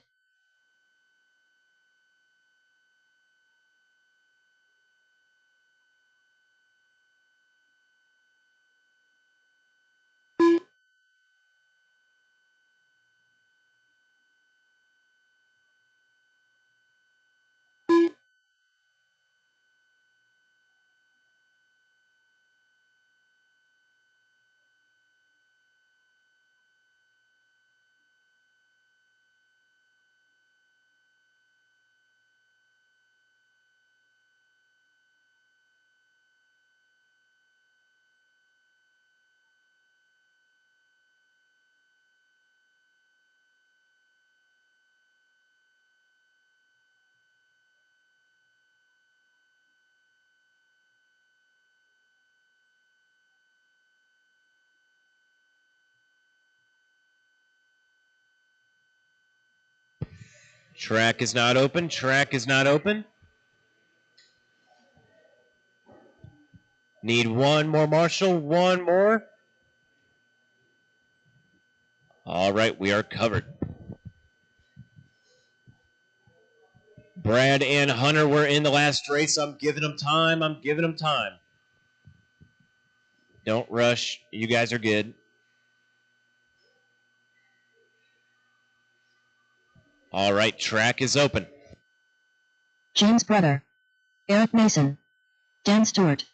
Track is not open. Track is not open. Need one more, Marshall. One more. All right, we are covered. Brad and Hunter were in the last race. I'm giving them time. I'm giving them time. Don't rush. You guys are good. All right, track is open. James Brother. Eric Mason. Dan Stewart.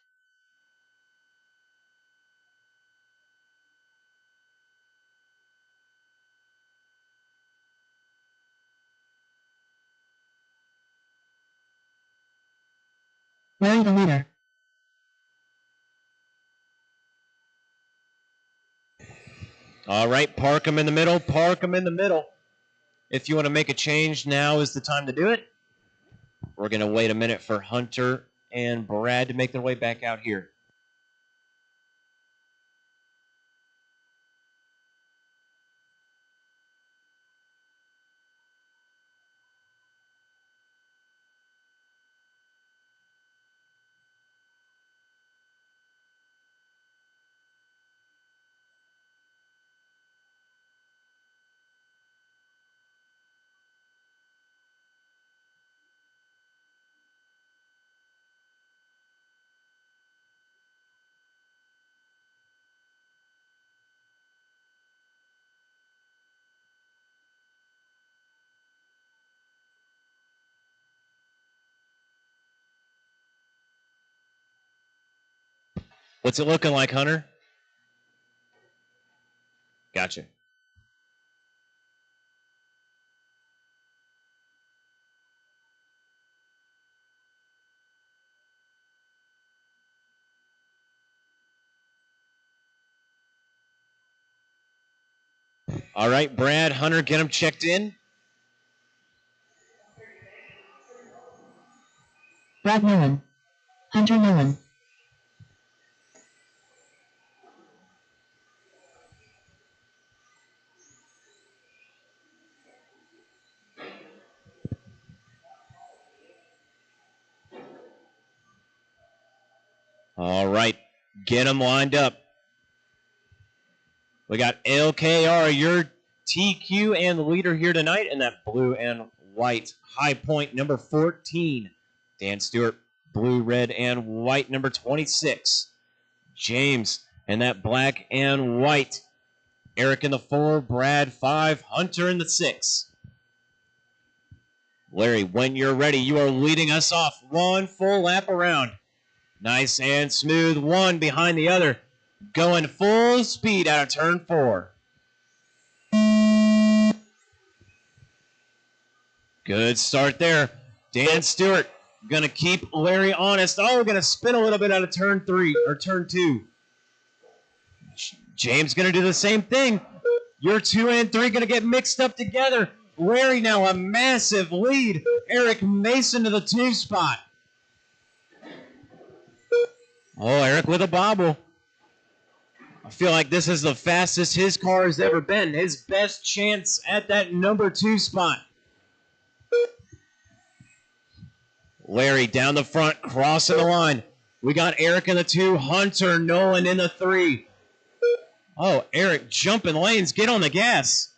Larry the leader. All right, park them in the middle. Park them in the middle. If you want to make a change, now is the time to do it. We're going to wait a minute for Hunter and Brad to make their way back out here. What's it looking like, Hunter? Gotcha. All right, Brad, Hunter, get him checked in. Brad Millen. Hunter Millen. All right, get them lined up. We got LKR, your TQ and the leader here tonight in that blue and white. High Point, number 14. Dan Stewart, blue, red, and white, number 26. James in that black and white. Eric in the 4, Brad 5, Hunter in the 6. Larry, when you're ready, you are leading us off. One full lap around. Nice and smooth, one behind the other. Going full speed out of turn 4. Good start there. Dan Stewart going to keep Larry honest. Oh, going to spin a little bit out of turn 3 or turn 2. James going to do the same thing. Your 2 and 3 going to get mixed up together. Larry now a massive lead. Eric Mason to the 2 spot. Oh, Eric with a bobble. I feel like this is the fastest his car has ever been. His best chance at that number 2 spot. Larry down the front, crossing the line. We got Eric in the 2, Hunter Nolan in the 3. Oh, Eric jumping lanes. Get on the gas.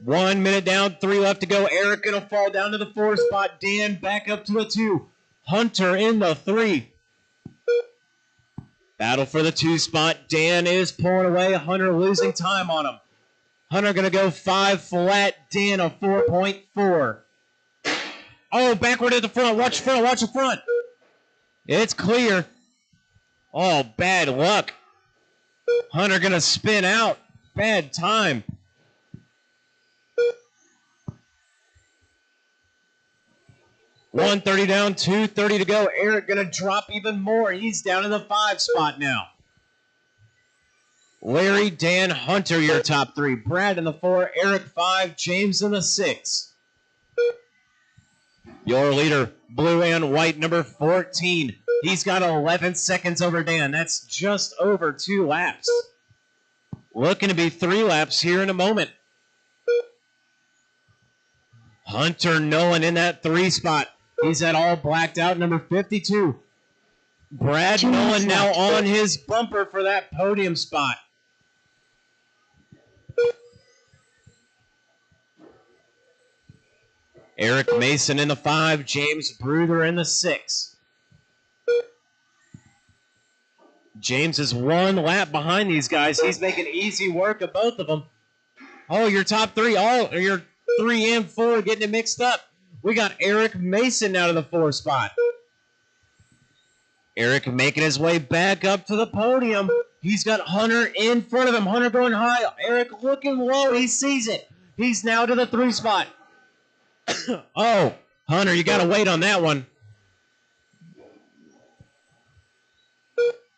One minute down, 3 left to go. Eric going to fall down to the 4 spot. Dan back up to the 2. Hunter in the 3. Battle for the 2 spot. Dan is pulling away. Hunter losing time on him. Hunter going to go 5 flat. Dan a 4.4. Oh, backward at the front. Watch front. Watch the front. It's clear. Oh, bad luck. Hunter going to spin out. Bad time. $130 down, $230 to go. Eric going to drop even more. He's down in the 5 spot now. Larry, Dan, Hunter, your top 3. Brad in the 4, Eric 5, James in the 6. Your leader, blue and white, number 14. He's got 11 seconds over Dan. That's just over 2 laps. Looking to be 3 laps here in a moment. Hunter Nolan in that 3 spot. He's at all blacked out, number 52. Brad Nolan now on his bumper for that podium spot. Eric Mason in the 5, James Bruther in the 6. James is 1 lap behind these guys. He's making easy work of both of them. Oh, your top 3, your 3 and 4 getting it mixed up. We got Eric Mason out of the 4 spot. Eric making his way back up to the podium. He's got Hunter in front of him. Hunter going high. Eric looking low. He sees it. He's now to the 3 spot. Oh, Hunter, you got to wait on that one.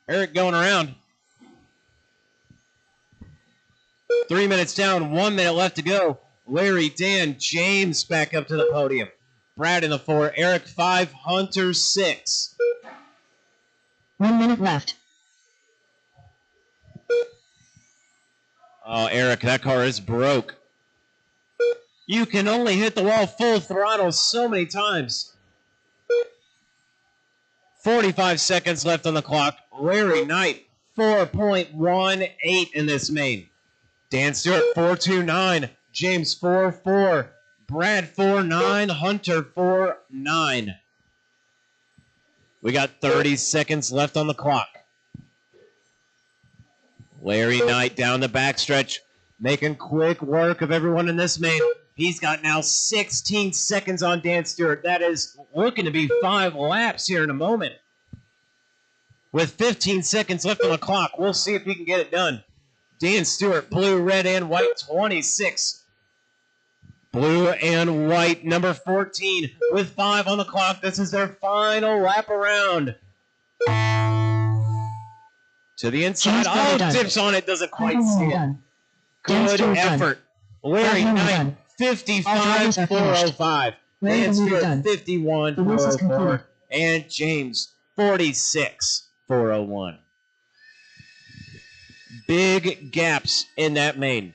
Eric going around. 3 minutes down, 1 minute left to go. Larry, Dan, James back up to the podium. Brad in the 4, Eric 5, Hunter 6. 1 minute left. Oh, Eric, that car is broke. You can only hit the wall full throttle so many times. 45 seconds left on the clock. Larry Knight, 4.18 in this main. Dan Stewart, 4.29. James, 4.4. Brad, 4.9. Hunter, 4.9. We got 30 seconds left on the clock. Larry Knight down the backstretch, making quick work of everyone in this main. He's got now 16 seconds on Dan Stewart. That is looking to be 5 laps here in a moment. With 15 seconds left on the clock, we'll see if he can get it done. Dan Stewart, blue, red, and white, 26. Blue and white, number 14, with 5 on the clock. This is their final lap around. To the inside. Oh, dips on it, doesn't quite see it. Good effort. Larry Knight, 55.405. Dan Stewart, 51.404. And James, 46.401. Big gaps in that main.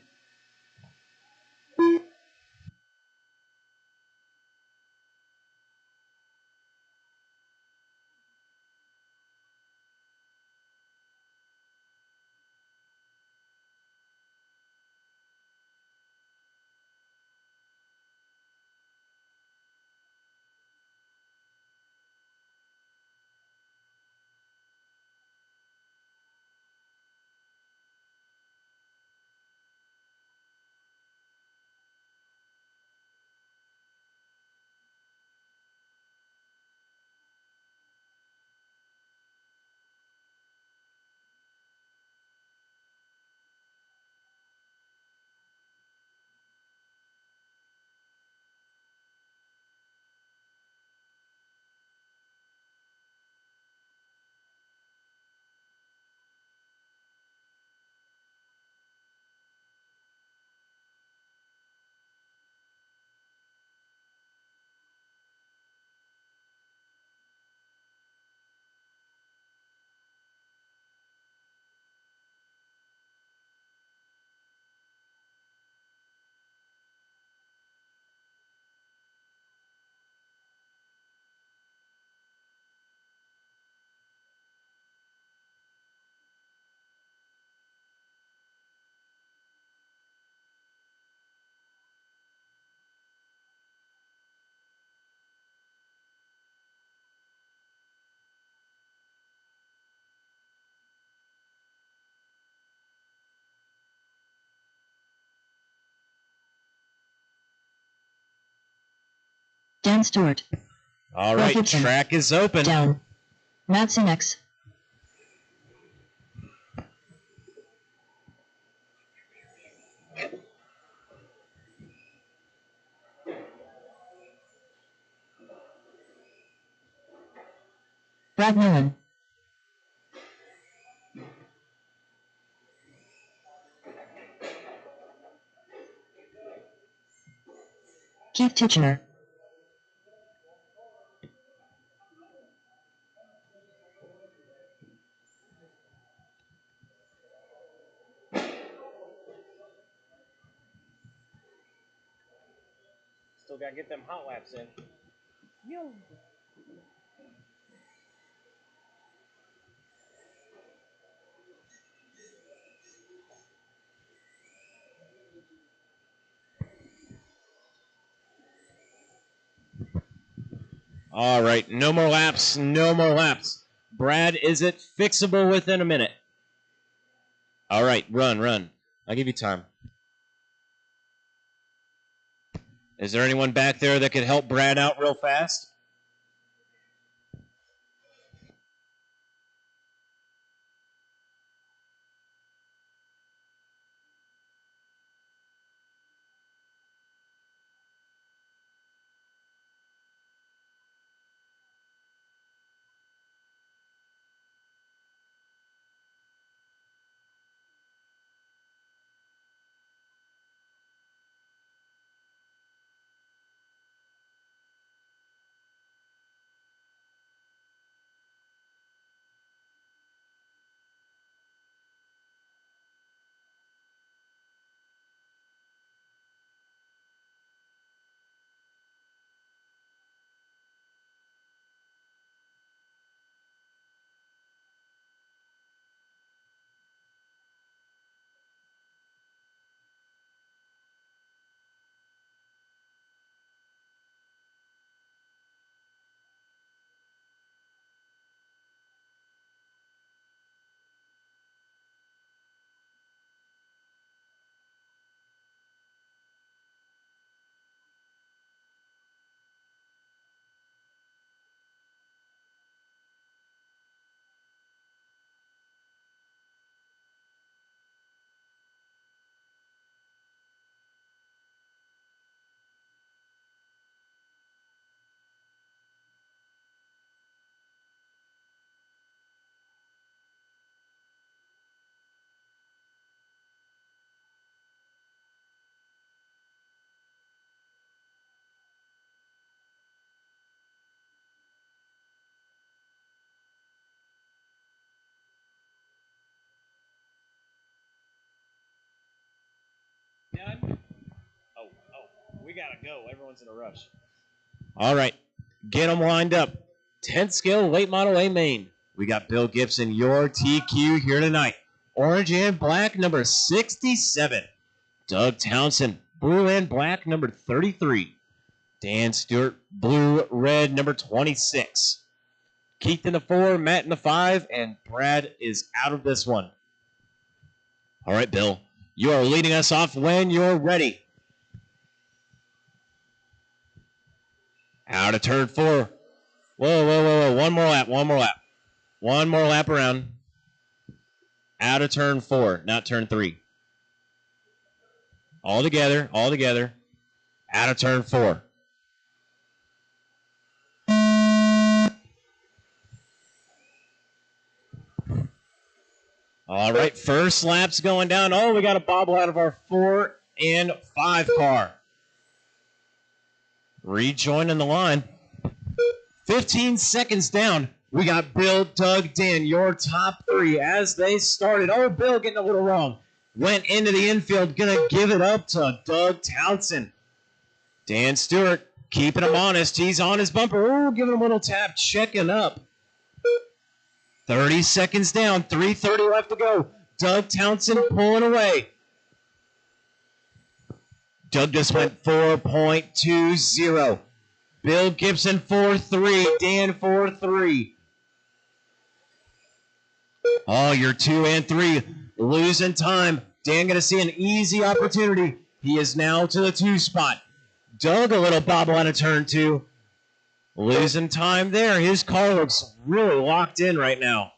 Dan Stewart. All right, Gibson. track is open. Down. Madsen X. Brad Millen. Keith Tichenor. Still got to get them hot laps in. All right, no more laps, no more laps. Brad, is it fixable within a minute? All right, run. I'll give you time. Is there anyone back there that could help Brad out real fast? done? Oh, we gotta go. Everyone's in a rush. All right, get them lined up. 10th scale late model A main. We got Bill Gibson, your TQ here tonight. Orange and black, number 67. Doug Townsend, blue and black, number 33. Dan Stewart, blue, red, number 26. Keith in the 4, Matt in the 5, and Brad is out of this one. All right, Bill, you are leading us off when you're ready. Out of turn 4. Whoa. One more lap. One more lap around. Out of turn 4, not turn 3. All together. Out of turn 4. All right, first lap's going down. Oh, we got a bobble out of our 4 and 5 car. Rejoining the line. 15 seconds down. We got Bill, Doug, Dan, your top 3 as they started. Oh, Bill getting a little wrong. Went into the infield, gonna give it up to Doug Townsend. Dan Stewart keeping him honest. He's on his bumper. Oh, giving him a little tap, checking up. 30 seconds down, 3:30 left to go. Doug Townsend pulling away. Doug just went 4.20. Bill Gibson 4.3. Dan 4.3. Oh, you're 2 and 3. Losing time. Dan going to see an easy opportunity. He is now to the 2 spot. Doug a little bobble on a turn 2. Losing time there. His car looks really locked in right now.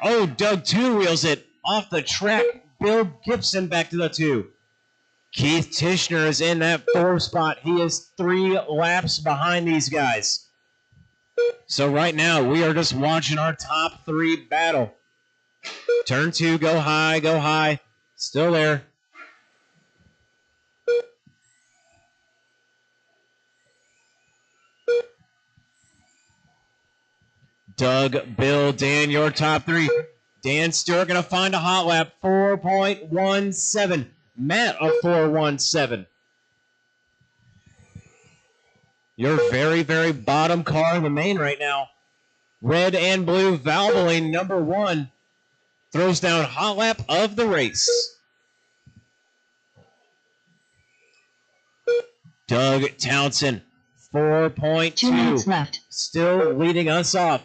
Oh, Doug 2-wheels it off the track. Bill Gibson back to the 2. Keith Tishner is in that 4 spot. He is 3 laps behind these guys. So right now, we are just watching our top 3 battle. Turn 2, go high. Still there. Doug, Bill, Dan, your top 3. Dan Stewart going to find a hot lap, 4.17. Matt, a 4.17. Your very, very bottom car in the main right now. Red and blue, Valvoline, number 1. Throws down hot lap of the race. Doug Townsend, 4.2. 2 minutes left. Still leading us off.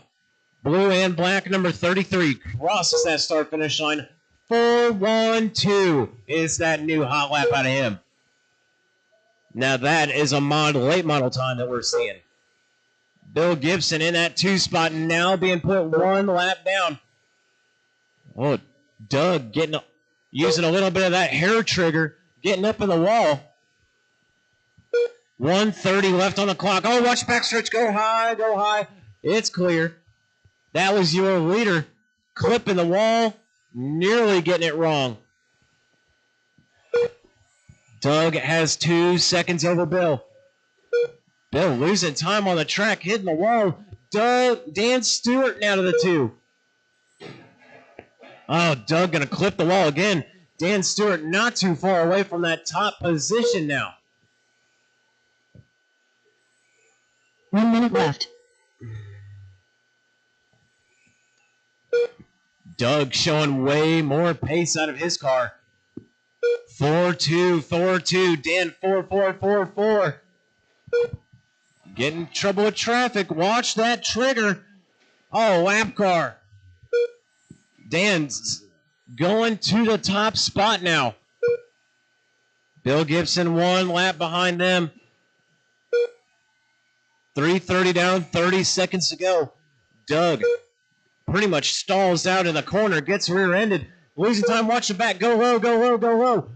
Blue and black, number 33, crosses that start-finish line. 4.12 is that new hot lap out of him. Now that is a late model time that we're seeing. Bill Gibson in that 2 spot, now being put 1 lap down. Oh, Doug using a little bit of that hair trigger, getting up in the wall. 1:30 left on the clock. Oh, watch backstretch, go high. It's clear. That was your leader, clipping the wall, nearly getting it wrong. Doug has 2 seconds over Bill. Bill losing time on the track, hitting the wall. Dan Stewart now to the 2. Oh, Doug going to clip the wall again. Dan Stewart not too far away from that top position now. 1 minute left. Doug showing way more pace out of his car. 4.2. Dan 4.4. Getting in trouble with traffic. Watch that trigger. Oh, lap car. Dan's going to the top spot now. Bill Gibson 1 lap behind them. 3:30 down, 30 seconds to go. Doug pretty much stalls out in the corner, gets rear-ended. Losing time, watch the back. Go low.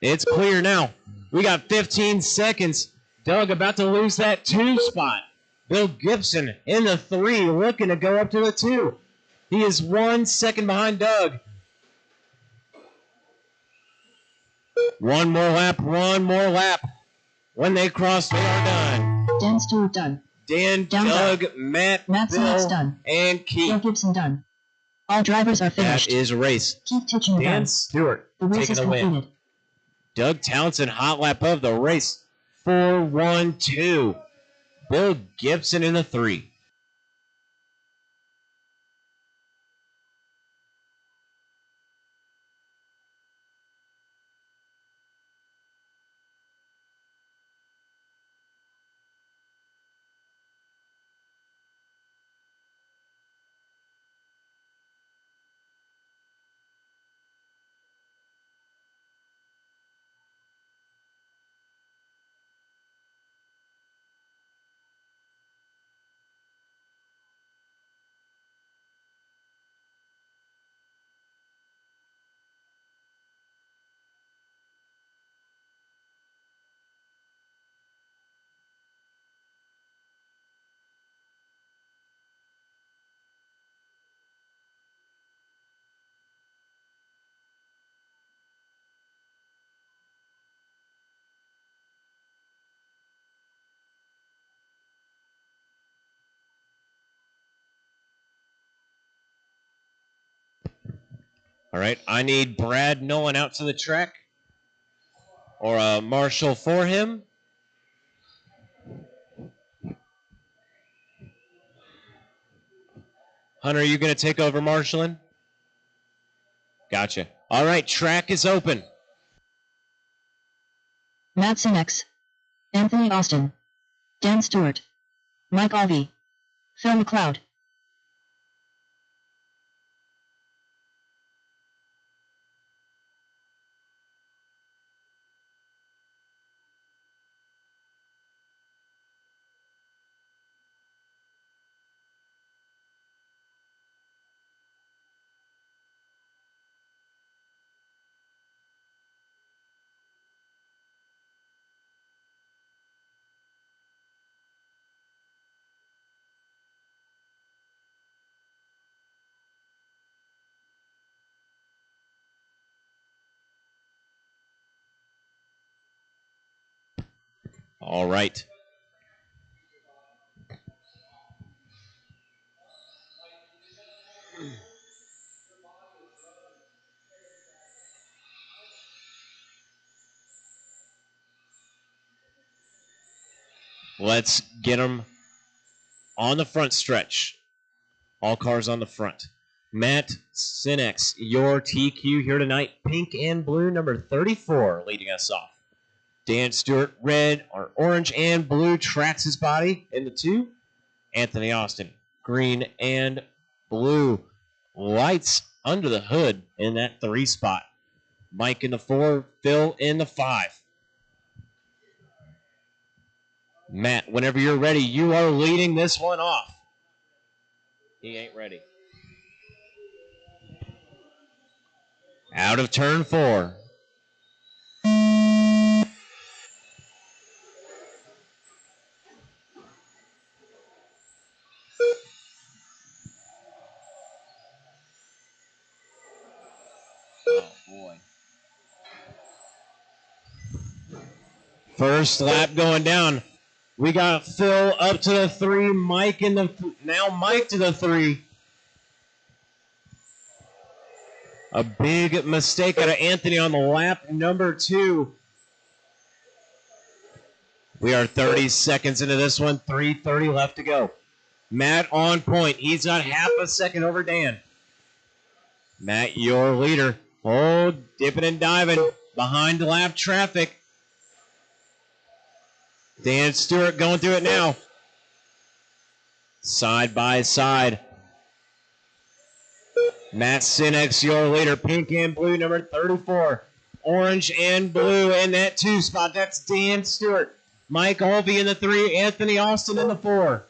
It's clear now. We got 15 seconds. Doug about to lose that 2 spot. Bill Gibson in the 3, looking to go up to the 2. He is 1 second behind Doug. One more lap. When they cross, they are done. Dan Stewart done. Dan, Down, Doug, Matt, Matt Bill, Sachs done. and Keith. Bill Gibson done. All drivers are That finished. is a race. Keep teaching Dan done. Stewart The race taking is the win. completed. Doug Townsend, hot lap of the race. 4-1-2. Bill Gibson in the 3. All right, I need Brad Nolan out to the track, or a marshal for him. Hunter, are you going to take over marshaling? Gotcha. All right, track is open. Matt Sinex, Anthony Austin, Dan Stewart, Mike Alvey, Phil McLeod. All right. Let's get them on the front stretch. All cars on the front. Matt Sinex, your TQ here tonight. Pink and blue, number 34, leading us off. Dan Stewart, red or orange and blue, tracks his body in the 2. Anthony Austin, green and blue, lights under the hood in that 3 spot. Mike in the 4, Phil in the 5. Matt, whenever you're ready, you are leading this one off. He ain't ready. Out of turn 4. Oh, boy. First lap going down. We got Phil up to the 3, Mike in the now Mike to the 3. A big mistake out of Anthony on the lap number 2. We are 30 seconds into this one, 3:30 left to go. Matt on point. He's got half a second over Dan. Matt, your leader. Oh, dipping and diving behind lap traffic. Dan Stewart going through it now. Side by side. Matt Sinex, your leader. Pink and blue, number 34. Orange and blue in that 2 spot. That's Dan Stewart. Mike Alvey in the 3. Anthony Austin in the 4.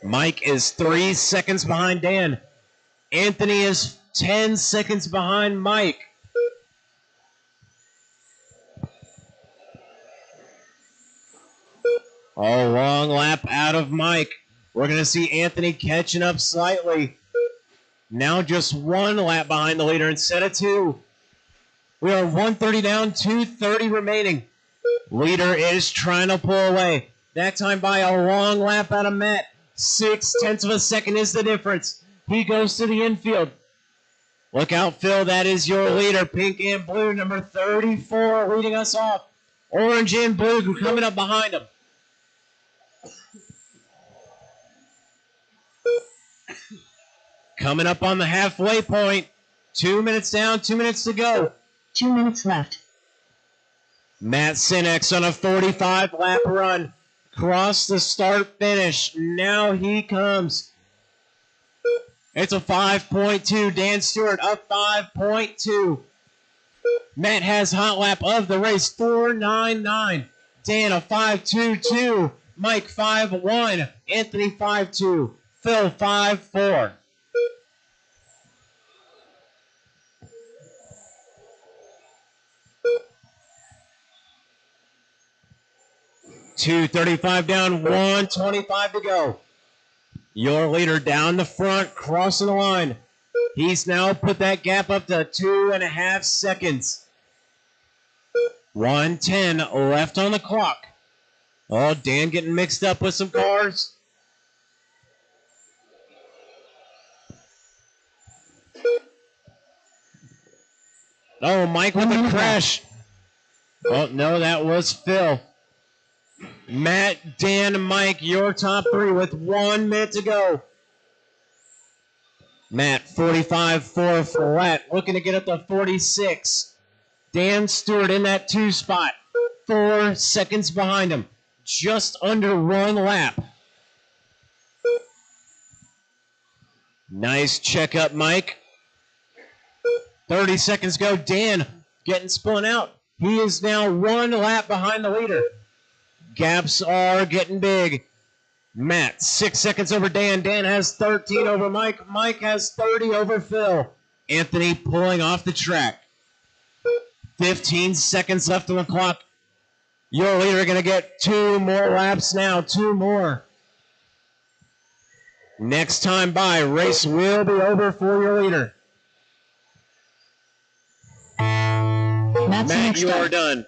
Mike is 3 seconds behind Dan. Anthony is 10 seconds behind Mike. Oh, long lap out of Mike. We're going to see Anthony catching up slightly. Now just 1 lap behind the leader instead of 2. We are 130 down, 230 remaining. Leader is trying to pull away. That time by a long lap out of Matt. 6/10 of a second is the difference. He goes to the infield. Look out, Phil. That is your leader. Pink and blue, number 34, leading us off. Orange and blue coming up behind him. Coming up on the halfway point. 2 minutes down, 2 minutes to go. 2 minutes left. Matt Sinex on a 45-lap run. Cross the start finish. Now he comes. It's a 5.2. Dan Stewart up 5.2. Matt has hot lap of the race 4.99. Dan a 5.22. Mike 5.1. Anthony 5.2. Phil 5.4. $2.35 down, 1:25 to go. Your leader down the front, crossing the line. He's now put that gap up to 2.5 seconds. 1:10 left on the clock. Oh, Dan getting mixed up with some cars. Oh, Mike with a crash. Oh, no, that was Phil. Matt, Dan, Mike, your top three with 1 minute to go. Matt, 45.4 flat, looking to get up to 46. Dan Stewart in that 2 spot, 4 seconds behind him, just under 1 lap. Nice checkup, Mike. 30 seconds go. Dan getting spun out. He is now 1 lap behind the leader. Gaps are getting big. Matt, 6 seconds over Dan. Dan has 13 over Mike. Mike has 30 over Phil. Anthony pulling off the track. 15 seconds left on the clock. Your leader going to get 2 more laps now. 2 more. Next time by, race will be over for your leader. Matt, you are done.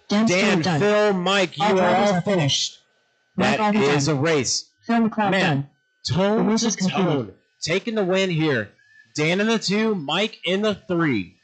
Dan, done. Phil, Mike, you All are drivers all are finished. Mike, That all is done. a race. Phil McLeod Matt, done. tone The race to is completed. tone. Taking the win here. Dan in the 2, Mike in the 3.